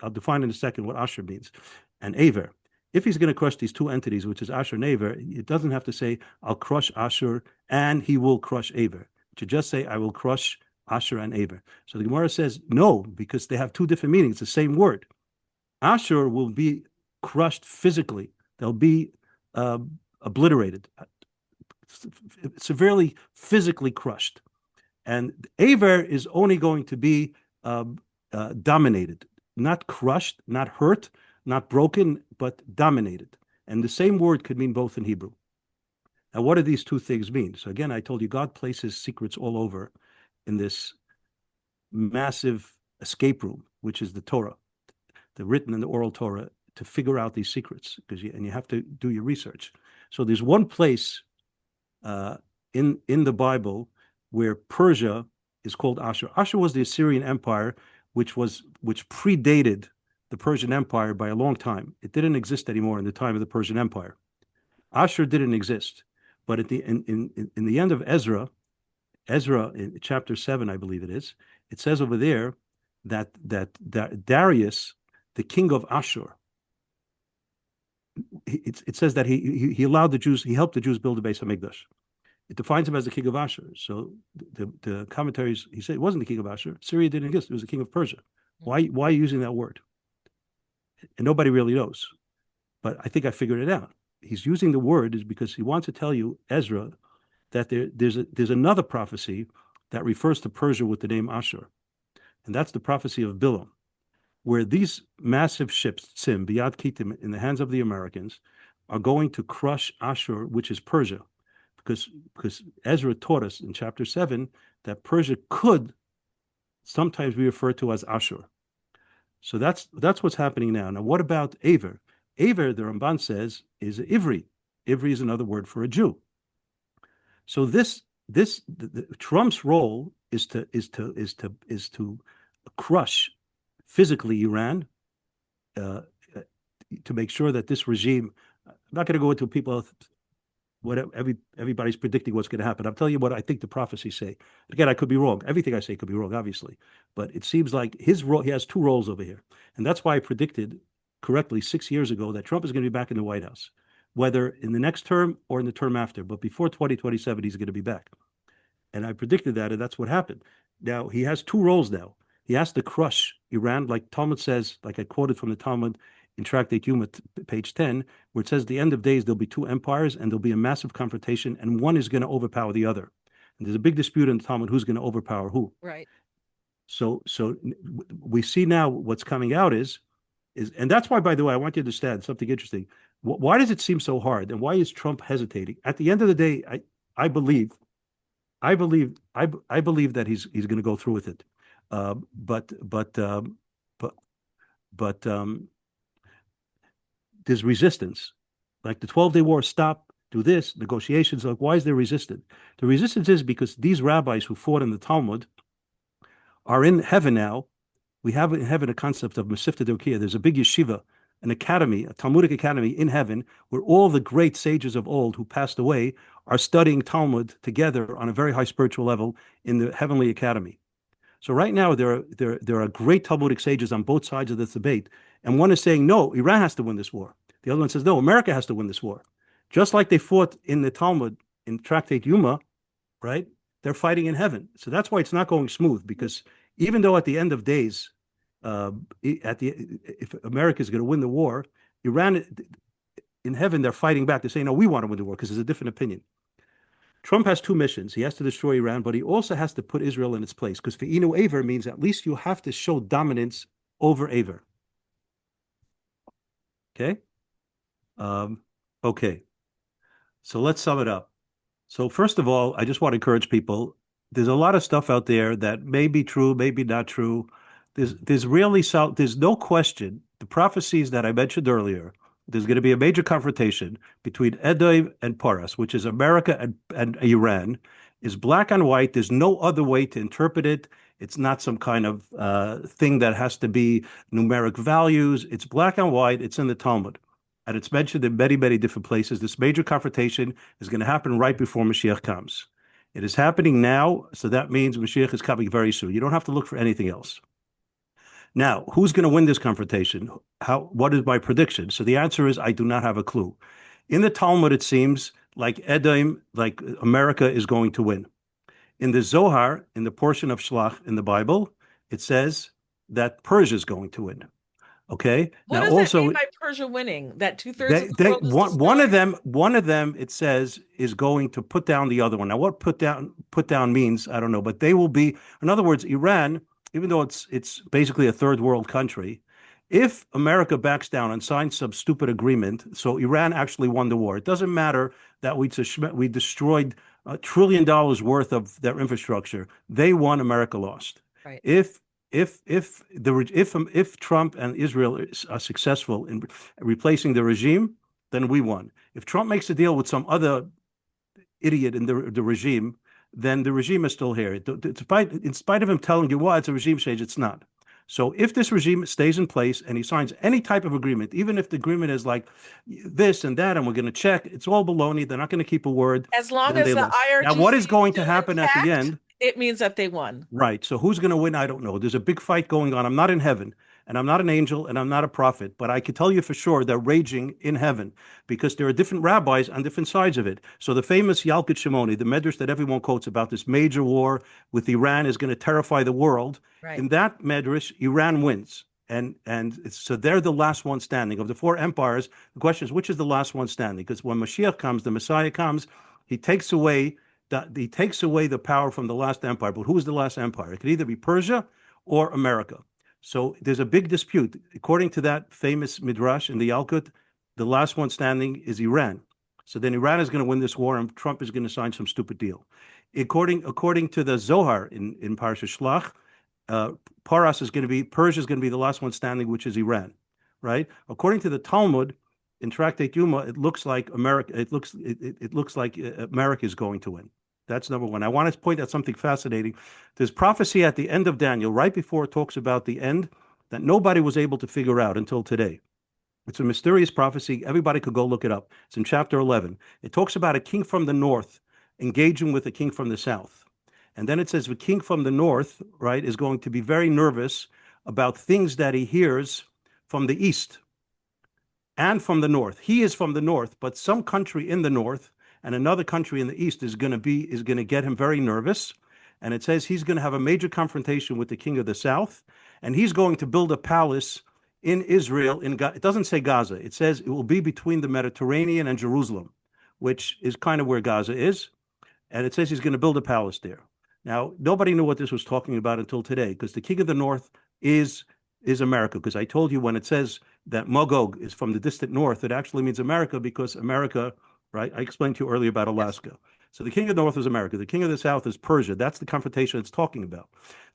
I'll define in a second what Asher means, and Aver. If he's going to crush these 2 entities, which is Asher and Aver, it doesn't have to say, I'll crush Asher and he will crush Aver. It should just say, I will crush Asher and Aver. So the Gemara says, no, because they have 2 different meanings, the same word. Asher will be crushed physically. They'll be obliterated, severely physically crushed. And Aver is only going to be dominated, not crushed, not hurt, not broken, but dominated. And the same word could mean both in Hebrew. Now, what do these 2 things mean? So again, I told you God places secrets all over in this massive escape room, which is the Torah, the written and the oral Torah, to figure out these secrets, and you have to do your research. So there's one place in the Bible where Persia is called Ashur. Ashur was the Assyrian Empire, which predated the Persian Empire by a long time. It didn't exist anymore in the time of the Persian Empire. Ashur didn't exist, but at the in the end of Ezra in chapter 7, I believe it is, it says over there that Darius, the king of Ashur, it says that he allowed the Jews, he helped the Jews build the Beis Hamikdash. It defines him as the king of Ashur. So the commentaries, he said it wasn't the king of Ashur. Syria didn't exist. It was the king of Persia. Why are you using that word? And nobody really knows. But I think I figured it out. He's using the word is because he wants to tell you, Ezra, that there's another prophecy that refers to Persia with the name Ashur. And that's the prophecy of Balaam, where these massive ships, Tzim, Biyad Kitim, in the hands of the Americans, are going to crush Ashur, which is Persia. Because Ezra taught us in chapter 7 that Persia could sometimes be referred to as Ashur. So that's what's happening now. Now, what about Aver? Aver, the Ramban says, is Ivri. Ivri is another word for a Jew. So Trump's role is to crush physically Iran, to make sure that this regime. I'm not going to go into people. Everybody's predicting what's going to happen. I'm telling you what I think the prophecies say. Again, I could be wrong. Everything I say could be wrong, obviously. But it seems like his role, he has two roles over here. And that's why I predicted correctly 6 years ago that Trump is going to be back in the White House, whether in the next term or in the term after. But before 2027, he's going to be back. And I predicted that, and that's what happened. Now, he has two roles now. He has to crush Iran, like Talmud says, like I quoted from the Talmud, in Tractate Yuma, page 10, where it says the end of days, there'll be two empires and there'll be a massive confrontation, and one is going to overpower the other. And there's a big dispute in the Talmud who's going to overpower who. Right. So we see now what's coming out is, and that's why, by the way, I want you to understand something interesting. Why does it seem so hard, and why is Trump hesitating? At the end of the day, I believe that he's going to go through with it. But there's resistance. Like the 12-day war, stop, do this, negotiations. Like, why is there resistance? The resistance is because these rabbis who fought in the Talmud are in heaven now. We have in heaven a concept of Masifta Dokia. There's a big yeshiva, an academy, a Talmudic academy in heaven, where all the great sages of old who passed away are studying Talmud together on a very high spiritual level in the heavenly academy. So right now there are great Talmudic sages on both sides of this debate, and one is saying, no, Iran has to win this war. The other one says, no, America has to win this war. Just like they fought in the Talmud in Tractate Yuma, right? They're fighting in heaven. So that's why it's not going smooth, because even though at the end of days, if America is going to win the war, Iran in heaven, they're fighting back. They're saying, no, we want to win the war because there's a different opinion. Trump has two missions. He has to destroy Iran, but he also has to put Israel in its place, because Ve'inu Aver means at least you have to show dominance over Aver. Okay? Okay. So let's sum it up. So first of all, I just want to encourage people. There's a lot of stuff out there that may be true, maybe not true. There's no question. The prophecies that I mentioned earlier, there's going to be a major confrontation between Edom and Paras, which is America and Iran, is black and white. There's no other way to interpret it. It's not some kind of thing that has to be numeric values. It's black and white. It's in the Talmud. And it's mentioned in many, many different places. This major confrontation is going to happen right before Mashiach comes. It is happening now, so that means Mashiach is coming very soon. You don't have to look for anything else. Now, who's going to win this confrontation? What is my prediction? So the answer is I do not have a clue. In the Talmud, it seems like Edom, like America, is going to win. In the Zohar, in the portion of Shlach in the Bible, it says that Persia is going to win. Okay. What now, does also, that mean by Persia winning? That two-thirds of the world is one of them, it says, is going to put down the other one. Now, what put down means, I don't know, but they will be. In other words, Iran, even though it's basically a third world country, if America backs down and signs some stupid agreement, so Iran actually won the war. It doesn't matter that we destroyed $1 trillion worth of their infrastructure. They won, America lost. Right. If Trump and Israel are successful in replacing the regime, then we won. If Trump makes a deal with some other idiot in the regime, then the regime is still here. In spite of him telling you, well, it's a regime change, it's not. So if this regime stays in place and he signs any type of agreement, even if the agreement is like this and that, and we're going to check, it's all baloney. They're not going to keep a word. As long Then as they the lost. Now, what IRGC is is going to still happen at the intact, end? it means that they won. Right. So who's going to win? I don't know. There's a big fight going on. I'm not in heaven, and I'm not an angel, and I'm not a prophet, but I can tell you for sure they're raging in heaven because there are different rabbis on different sides of it. So the famous Yalkut Shimoni, the medrash that everyone quotes about this major war with Iran is going to terrify the world. Right. In that medrash, Iran wins. So they're the last one standing. Of the four empires, the question is, which is the last one standing? Because when Mashiach comes, the Messiah comes, he takes away the power from the last empire. But who's the last empire? It could either be Persia or America. So there's a big dispute. According to that famous midrash in the Yalkut, the last one standing is Iran. So then Iran is going to win this war, and Trump is going to sign some stupid deal. According to the Zohar in Parsha Shlach, Persia is going to be the last one standing, which is Iran, right? According to the Talmud in Tractate Yuma, it looks like America. It looks like America is going to win. That's number one. I want to point out something fascinating. There's prophecy at the end of Daniel, right before it talks about the end, that nobody was able to figure out until today. It's a mysterious prophecy. Everybody could go look it up. It's in chapter 11. It talks about a king from the north engaging with a king from the south. And then it says the king from the north, right, is going to be very nervous about things that he hears from the east and from the north. He is from the north, but some country in the north and another country in the east is going to get him very nervous. And it says he's going to have a major confrontation with the king of the south, and he's going to build a palace in Israel. It doesn't say Gaza. It says it will be between the Mediterranean and Jerusalem, which is kind of where Gaza is. And it says he's going to build a palace there. Now, nobody knew what this was talking about until today, because the king of the north is America. Because I told you when it says that Magog is from the distant north, it actually means America, because America, right? I explained to you earlier about Alaska. Yes. So the king of the north is America. The king of the south is Persia. That's the confrontation it's talking about.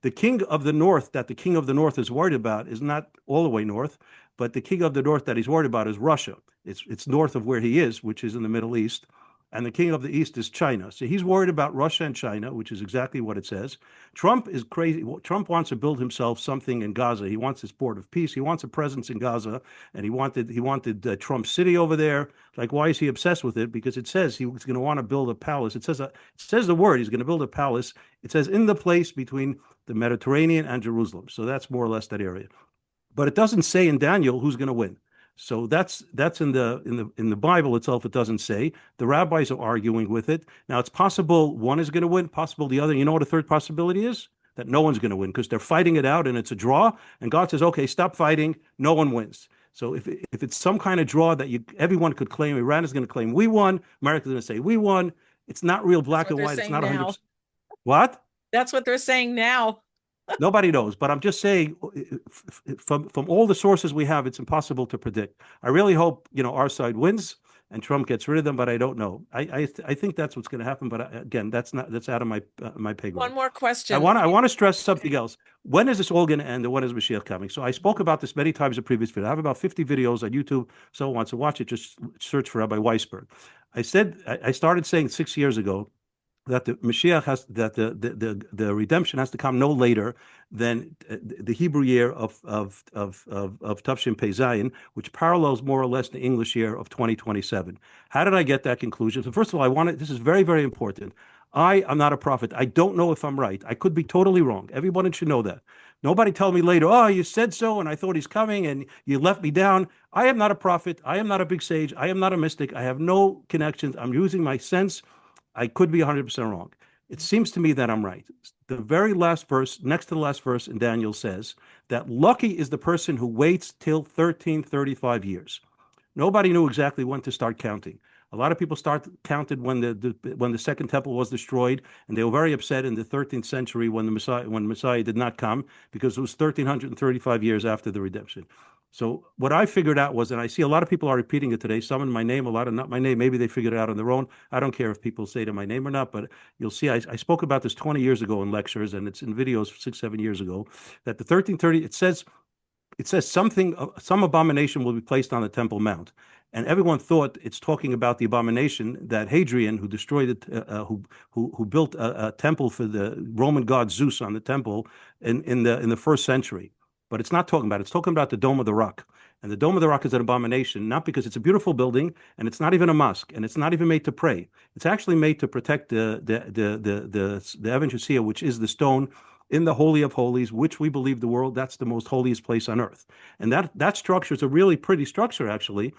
The king of the north that the king of the north is worried about is not all the way north, but the king of the north that he's worried about is Russia. It's north of where he is, which is in the Middle East. And the king of the east is China. So he's worried about Russia and China, which is exactly what it says. Trump is crazy. Trump wants to build himself something in Gaza. He wants his port of peace. He wants a presence in Gaza, and he wanted Trump City over there. Like, why is he obsessed with it? Because it says he's going to want to build a palace. It says the word. He's going to build a palace. It says in the place between the Mediterranean and Jerusalem. So that's more or less that area. But it doesn't say in Daniel who's going to win. So that's in the Bible itself. It doesn't say. The rabbis are arguing with it. Now it's possible one is going to win, possible the other. You know what a third possibility is? That no one's going to win, because they're fighting it out and it's a draw. And God says, okay, stop fighting. No one wins. So if it's some kind of draw that everyone could claim, Iran is going to claim we won, America's going to say we won. It's not real black and white. It's not 100%. What? That's what they're saying now. Nobody knows, but I'm just saying, from all the sources we have, it's impossible to predict. I really hope our side wins and Trump gets rid of them, but I don't know. I think that's what's going to happen. But again, that's out of my pay grade. One more question. I want to stress something else. When is this all going to end, and when is Mashiach coming? So I spoke about this many times in previous videos. I have about 50 videos on YouTube. So wants to watch it, just search for Rabbi Weisberg. I started saying 6 years ago that the Mashiach the redemption has to come no later than the Hebrew year of Tavshin Pei Zayin, which parallels more or less the English year of 2027. How did I get that conclusion? So first of all, this is very, very important. I am not a prophet. I don't know if I'm right. I could be totally wrong. Everyone should know that. Nobody tell me later, oh, you said so, and I thought he's coming, and you let me down. I am not a prophet. I am not a big sage. I am not a mystic. I have no connections. I'm using my sense. I could be 100% wrong. It seems to me that I'm right. The very last verse, next to the last verse in Daniel, says that lucky is the person who waits till 1335 years. Nobody knew exactly when to start counting. A lot of people counted when the second temple was destroyed, and they were very upset in the 13th century when Messiah did not come, because it was 1335 years after the redemption. So what I figured out was, and I see a lot of people are repeating it today, some in my name, a lot of not my name. Maybe they figured it out on their own. I don't care if people say to my name or not, but you'll see I spoke about this 20 years ago in lectures, and it's in videos 6, 7 years ago, that the 1330, it says something, some abomination will be placed on the Temple Mount. And everyone thought it's talking about the abomination that Hadrian, who destroyed it, who built a temple for the Roman god Zeus on the temple in the first century. But it's not talking about it. It's talking about the Dome of the Rock. And the Dome of the Rock is an abomination, not because it's a beautiful building, and it's not even a mosque, and it's not even made to pray. It's actually made to protect the Even Shesiyah, which is the stone in the Holy of Holies, which we believe that's the most holiest place on earth. And that structure is a really pretty structure, actually.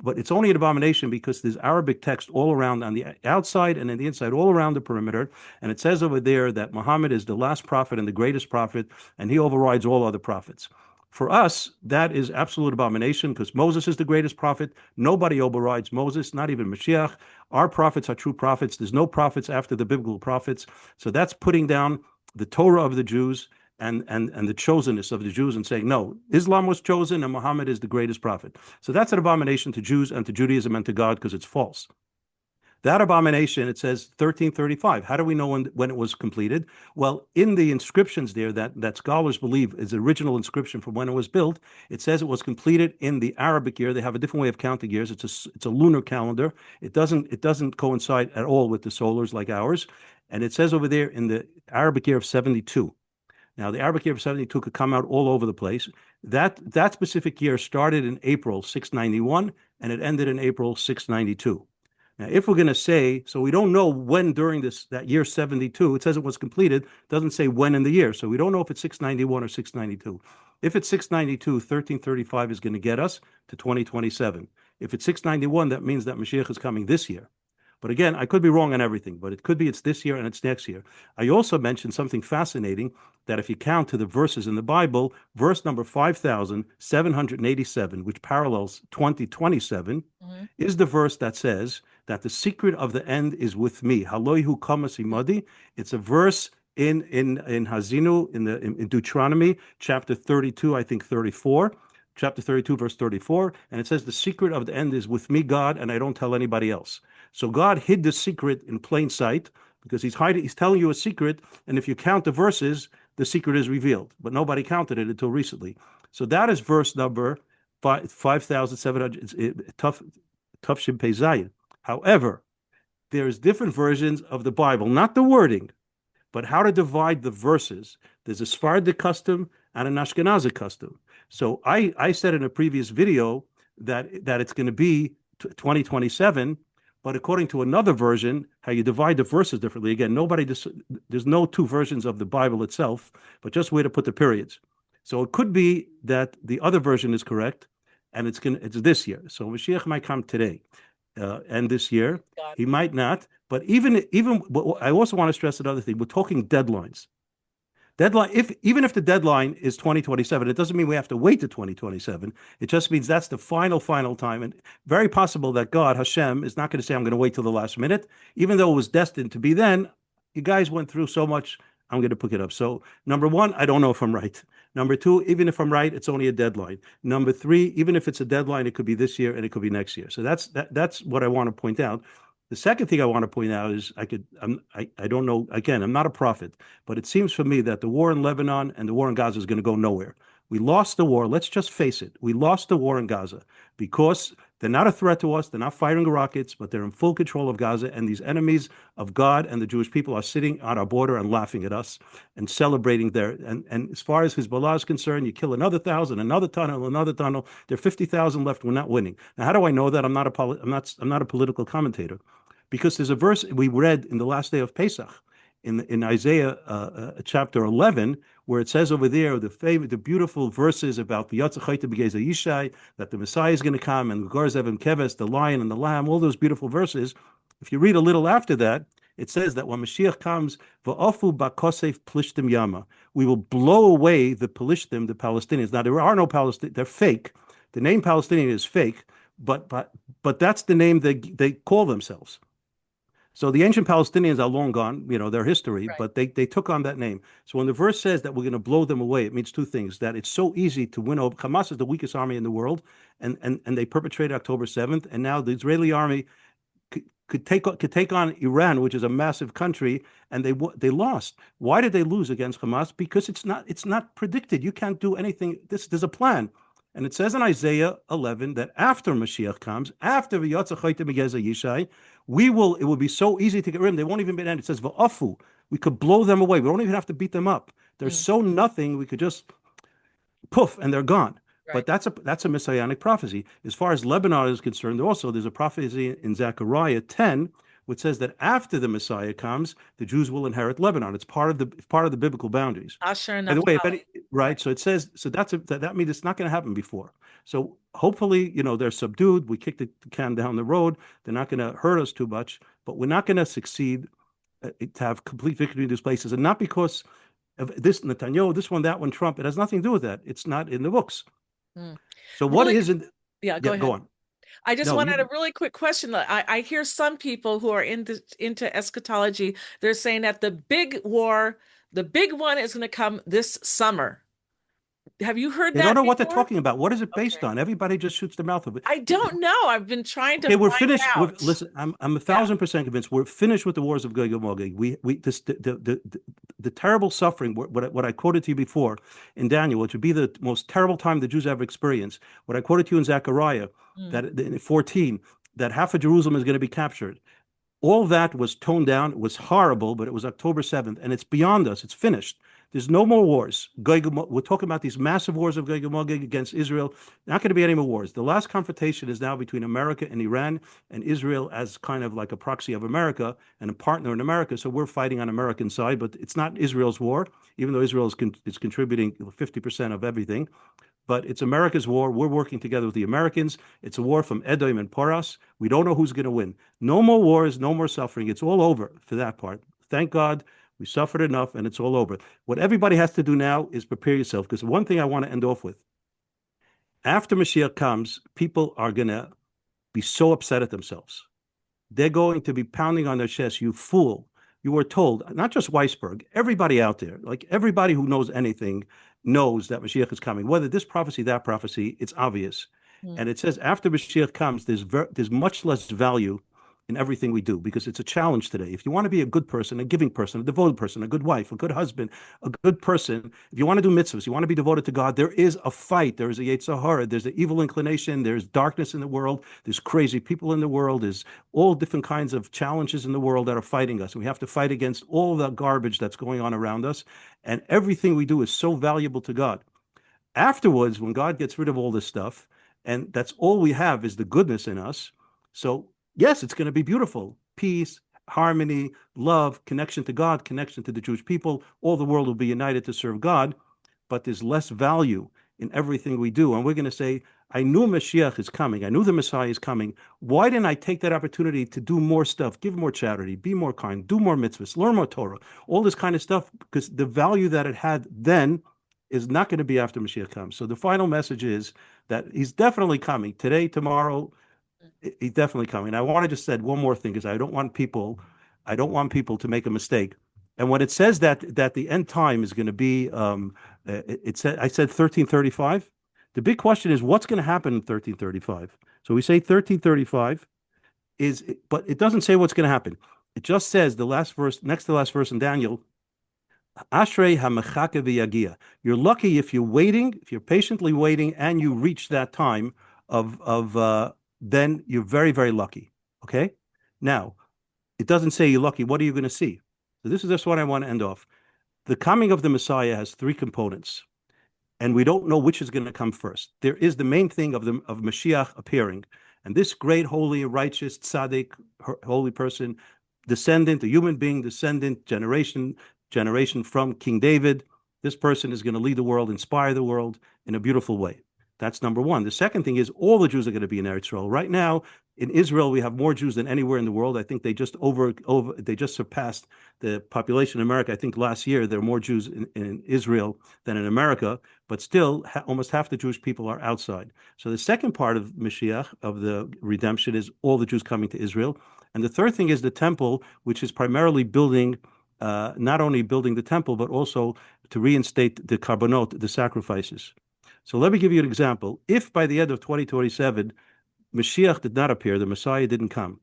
But it's only an abomination because there's Arabic text all around on the outside and in the inside, all around the perimeter. And it says over there that Muhammad is the last prophet and the greatest prophet, and he overrides all other prophets. For us, that is absolute abomination because Moses is the greatest prophet. Nobody overrides Moses, not even Mashiach. Our prophets are true prophets. There's no prophets after the biblical prophets. So that's putting down the Torah of the Jews and the chosenness of the Jews and saying, no, Islam was chosen and Muhammad is the greatest prophet. So that's an abomination to Jews and to Judaism and to God because it's false. That abomination, it says 1335. How do we know when it was completed? Well, in the inscriptions there that scholars believe is the original inscription from when it was built, it says it was completed in the Arabic year. They have a different way of counting years. It's a lunar calendar. It doesn't coincide at all with the solars like ours. And it says over there in the Arabic year of 72. Now, the Arabic year of 72 could come out all over the place. That specific year started in April 691, and it ended in April 692. Now, if we're going to say, so we don't know when during that year 72, it says it was completed, it doesn't say when in the year. So we don't know if it's 691 or 692. If it's 692, 1335 is going to get us to 2027. If it's 691, that means that Mashiach is coming this year. But again, I could be wrong on everything, but it could be it's this year and it's next year. I also mentioned something fascinating that if you count to the verses in the Bible, verse number 5,787, which parallels 2027, is the verse that says that the secret of the end is with me. Haloihu kamas imadi. It's a verse in Hazinu, in Deuteronomy, chapter 32, I think 34. Chapter 32, verse 34, and it says, the secret of the end is with me, God, and I don't tell anybody else. So God hid the secret in plain sight because he's telling you a secret, and if you count the verses, the secret is revealed, but nobody counted it until recently. So that is verse number 5,700, tough Shin Pei Zayin. However, there's different versions of the Bible, not the wording, but how to divide the verses. There's a Sephardic custom and an Ashkenazi custom. So I said in a previous video that it's going to be 2027, but according to another version, how you divide the verses differently. Again, there's no two versions of the Bible itself, but just where to put the periods. So it could be that the other version is correct, and it's this year. So Mashiach might come today, and this year he might not. But even I also want to stress another thing. We're talking deadlines. Even if the deadline is 2027, it doesn't mean we have to wait to 2027. It just means that's the final time. And very possible that God, Hashem, is not going to say, I'm going to wait till the last minute. Even though it was destined to be then, you guys went through so much, I'm going to pick it up. So number one, I don't know if I'm right. Number two, even if I'm right, it's only a deadline. Number three, even if it's a deadline, it could be this year and it could be next year. So that's what I want to point out. The second thing I want to point out is I don't know, again, I'm not a prophet, but it seems for me that the war in Lebanon and the war in Gaza is going to go nowhere. We lost the war. Let's just face it. We lost the war in Gaza because they're not a threat to us. They're not firing rockets, but they're in full control of Gaza. And these enemies of God and the Jewish people are sitting on our border and laughing at us and celebrating and as far as Hezbollah is concerned, you kill another 1,000, another tunnel. There are 50,000 left. We're not winning. Now, how do I know that? I'm not a political commentator, because there's a verse we read in the last day of Pesach in Isaiah chapter 11, where it says over there the beautiful verses about the Yishai, that the Messiah is going to come, and Garzevim Keves, the lion and the lamb, all those beautiful verses. If you read a little after that, it says that when Mashiach comes, Va'afu bakosef plishtim yama, we will blow away the Plishtim, the Palestinians. Now there are no Palestinians; they're fake. The name Palestinian is fake, but that's the name they call themselves. So the ancient Palestinians are long gone, their history, Right. but they took on that name. So when the verse says that we're going to blow them away, it means two things: that it's so easy to win over. Hamas is the weakest army in the world, and they perpetrated October 7th, and now the Israeli army could take on Iran, which is a massive country, and they lost. Why did they lose against Hamas? Because it's not predicted. You can't do anything. There's a plan. And it says in Isaiah 11 that after Mashiach comes, after Yishai, it will be so easy to get rid of them. They won't even be in. It says Va'afu. We could blow them away. We don't even have to beat them up. They're Mm, so nothing. We could just poof, and they're gone. But right. that's a messianic prophecy. As far as Lebanon is concerned, also there's a prophecy in Zechariah 10, which says that after the Messiah comes, the Jews will inherit Lebanon. It's part of the biblical boundaries. Asher By the way, if any, Naphtali. right, Right. so it says so that means it's not going to happen before. So hopefully, they're subdued. We kick the can down the road. They're not going to hurt us too much, but we're not going to succeed to have complete victory in these places, and not because of this Netanyahu, this one, that one, Trump. It has nothing to do with that. It's not in the books. Mm. So what Really, isn't? yeah, go Yeah, go ahead. on. I just No, wanted a you. really quick question. I hear some people who are into eschatology, they're saying that the big war, the big one is going to come this summer. Have you heard They don't that know what they're before? talking about. What is it based Okay. on? Everybody just shoots their mouth of I it. don't know. I've been trying to Okay, we're find finished. out. Listen, I'm a Yeah. 1000% convinced we're finished with the wars of Gog and Magog. We this the terrible suffering. What I quoted to you before in Daniel, which would be the most terrible time the Jews ever experienced. What I quoted to you in Zechariah, Mm. that in 14, that half of Jerusalem is going to be captured. All that was toned down. It was horrible, but it was October 7th, and it's beyond us. It's finished. There's no more wars. We're talking about these massive wars of Gog and Magog against Israel. Not going to be any more wars. The last confrontation is now between America and Iran, and Israel as kind of like a proxy of America and a partner in America. So we're fighting on American side, but it's not Israel's war, even though Israel is contributing 50% of everything, but it's America's war. We're working together with the Americans. It's a war from Edom and Poras. We don't know who's going to win. No more wars, no more suffering. It's all over for that part. Thank God we suffered enough and it's all over. What everybody has to do now is prepare yourself, because one thing I want to end off with: after Mashiach comes, people are going to be so upset at themselves. They're going to be pounding on their chest. You fool. You were told, not just Weisberg, everybody out there, like everybody who knows anything, knows that Mashiach is coming. Whether this prophecy, that prophecy, it's obvious. Mm. And it says after Mashiach comes, there's much less value in everything we do, because it's a challenge today. If you want to be a good person, a giving person, a devoted person, a good wife, a good husband, a good person, if you want to do mitzvahs, you want to be devoted to God, there is a fight. There is a Yetzer Hara. There's an evil inclination. There's darkness in the world. There's crazy people in the world. There's all different kinds of challenges in the world that are fighting us. And we have to fight against all the garbage that's going on around us. And everything we do is so valuable to God. Afterwards, when God gets rid of all this stuff, and that's all we have is the goodness in us. So, yes, it's going to be beautiful. Peace, harmony, love, connection to God, connection to the Jewish people. All the world will be united to serve God, but there's less value in everything we do. And we're going to say, I knew Mashiach is coming. I knew the Messiah is coming. Why didn't I take that opportunity to do more stuff, give more charity, be more kind, do more mitzvahs, learn more Torah, all this kind of stuff? Because the value that it had then is not going to be after Mashiach comes. So the final message is that he's definitely coming today, tomorrow. He's definitely coming. I want to just said one more thing, because I don't want people to make a mistake. And when it says that the end time is going to be, it said I said 1335. The big question is what's going to happen in 1335. So we say 1335 but it doesn't say what's going to happen. It just says the last verse, next to the last verse in Daniel, Ashrei hamechake v'yagia. You're lucky if you're waiting, if you're patiently waiting, and you reach that time of then you're very, very lucky. Okay. Now, it doesn't say you're lucky. What are you going to see? So this is just what I want to end off. The coming of the Messiah has three components, and we don't know which is going to come first. There is the main thing of Mashiach appearing, and this great, holy, righteous, tzaddik, holy person, descendant, a human being, descendant, generation from King David. This person is going to lead the world, inspire the world in a beautiful way. That's number one. The second thing is all the Jews are going to be in Eretz Yisrael. Right now, In Israel, we have more Jews than anywhere in the world. I think they just they just surpassed the population in America. I think last year there are more Jews in Israel than in America, but still almost half the Jewish people are outside. So the second part of Mashiach, of the redemption, is all the Jews coming to Israel. And the third thing is the temple, which is primarily building, not only building the temple, but also to reinstate the carbonot, the sacrifices. So let me give you an example. If by the end of 2027, Mashiach did not appear, the Messiah didn't come,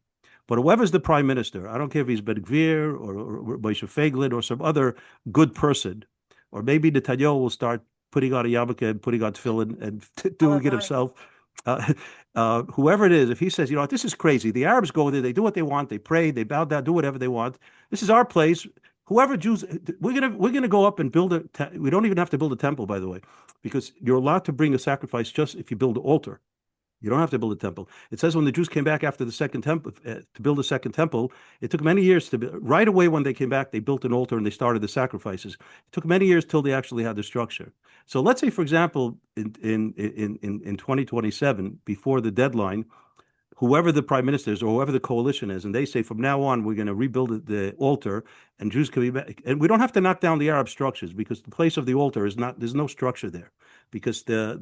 but whoever's the prime minister, I don't care if he's Ben Gvir or Moshe Feiglin or some other good person, or maybe Netanyahu will start putting on a yarmulke and putting on tefillin and doing it himself. Whoever it is, if he says, you know, this is crazy. The Arabs go there, they do what they want, they pray, they bow down, do whatever they want. This is our place. Whoever Jews, we're gonna go up and build a. We don't even have to build a temple, by the way, because you're allowed to bring a sacrifice just if you build an altar. You don't have to build a temple. It says when the Jews came back after the second temple to build a second temple, it took many years to right away when they came back, they built an altar and they started the sacrifices. It took many years till they actually had the structure. So let's say, for example, in 2027, before the deadline, whoever the prime minister is or whoever the coalition is, and they say from now on we're going to rebuild the altar, and Jews can be back, and we don't have to knock down the Arab structures because the place of the altar is not. There's no structure there because the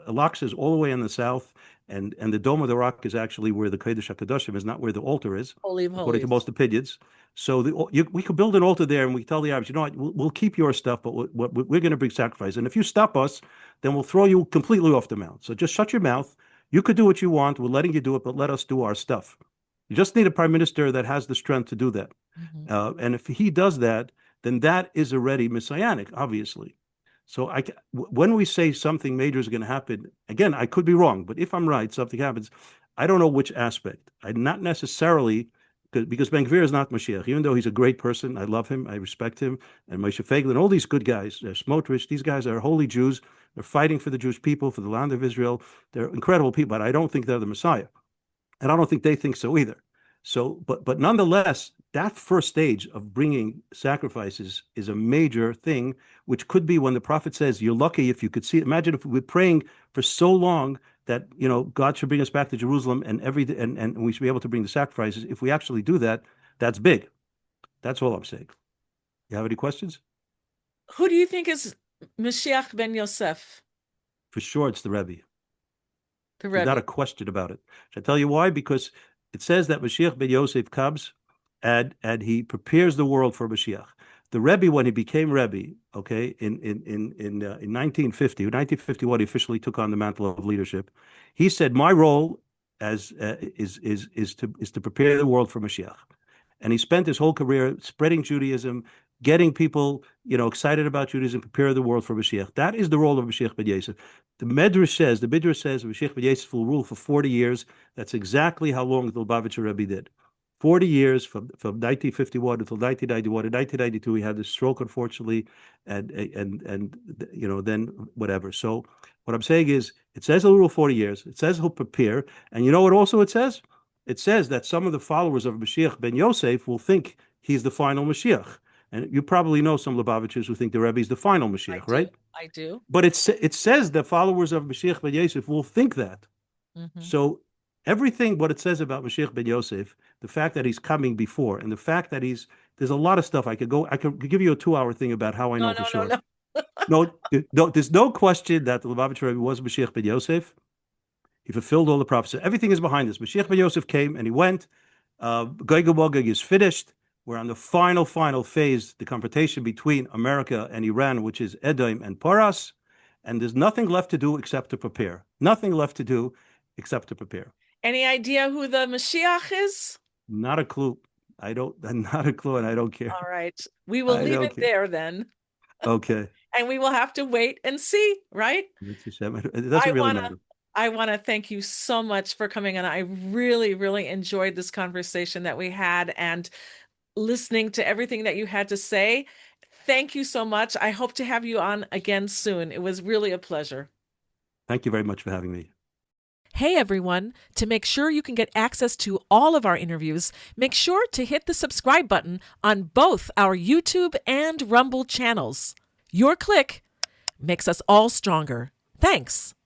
Al-Aqsa is all the way in the south, and the Dome of the Rock is actually where the Kodesh HaKadoshim is, not where the altar is, Holy of according to Holies. most opinions. So we could build an altar there, and we tell the Arabs, you know what, we'll keep your stuff, but we're going to bring sacrifice, and if you stop us, then we'll throw you completely off the mount. So just shut your mouth. You could do what you want. We're letting you do it, but let us do our stuff. You just need a prime minister that has the strength to do that. And if he does that, then that is already messianic, obviously. So when we say something major is going to happen, again, I could be wrong, but if I'm right, something happens. I don't know which aspect. I'm not necessarily, because Ben Gvir is not Mashiach, even though he's a great person. I love him. I respect him. And Moshe Feiglin, all these good guys, Smotrich, these guys are holy Jews. They're fighting for the Jewish people, for the land of Israel. They're incredible people, but I don't think they're the Messiah. And I don't think they think so either. So, but nonetheless, that first stage of bringing sacrifices is a major thing, which could be when the prophet says, you're lucky if you could see it. Imagine if we're praying for so long that, you know, God should bring us back to Jerusalem and we should be able to bring the sacrifices. If we actually do that, that's big. That's all I'm saying. You have any questions? Who do you think is Mashiach Ben Yosef? For sure, it's the Rebbe. The There's not a Rebbe. question about it. Should I tell you why? Because it says that Mashiach Ben Yosef comes and he prepares the world for Mashiach. The Rebbe, when he became Rebbe, okay, in 1951, he officially took on the mantle of leadership. He said, "My role as is to prepare the world for Mashiach." And he spent his whole career spreading Judaism, getting people, you know, excited about Judaism, prepare the world for Mashiach. That is the role of Mashiach Ben Yosef. The Midrash says Mashiach Ben Yosef will rule for 40 years. That's exactly how long the Lubavitcher Rebbe did. 40 years from 1951 until 1991. In 1992, he had this stroke, unfortunately, and you know, then whatever. So what I'm saying is, it says he'll rule 40 years. It says he'll prepare. And you know what also it says? It says that some of the followers of Mashiach Ben Yosef will think he's the final Mashiach. And you probably know some Lubavitchers who think the Rebbe is the final Mashiach, right? I do. But it says that followers of Mashiach Ben Yosef will think that. So everything, what it says about Mashiach Ben Yosef, the fact that he's coming before, and the fact that there's a lot of stuff I could give you a 2-hour thing about how I know for sure. No, there's no question that the Lubavitcher Rebbe was Mashiach Ben Yosef. He fulfilled all the prophecies. Everything is behind us. Mashiach Ben Yosef came and he went. Gog and Magog is finished. We're on the final phase, the confrontation between America and Iran, which is Edom and Paras. And there's nothing left to do except to prepare. Nothing left to do except to prepare. Any idea who the Mashiach is? Not a clue. Not a clue, and I don't care. All right. We will leave it there then. Okay. And we will have to wait and see, right? It doesn't really matter. I want to thank you so much for coming on. I really, really enjoyed this conversation that we had and listening to everything that you had to say. Thank you so much. I hope to have you on again soon. It was really a pleasure. Thank you very much for having me. Hey everyone, to make sure you can get access to all of our interviews, make sure to hit the subscribe button on both our YouTube and Rumble channels. Your click makes us all stronger. Thanks.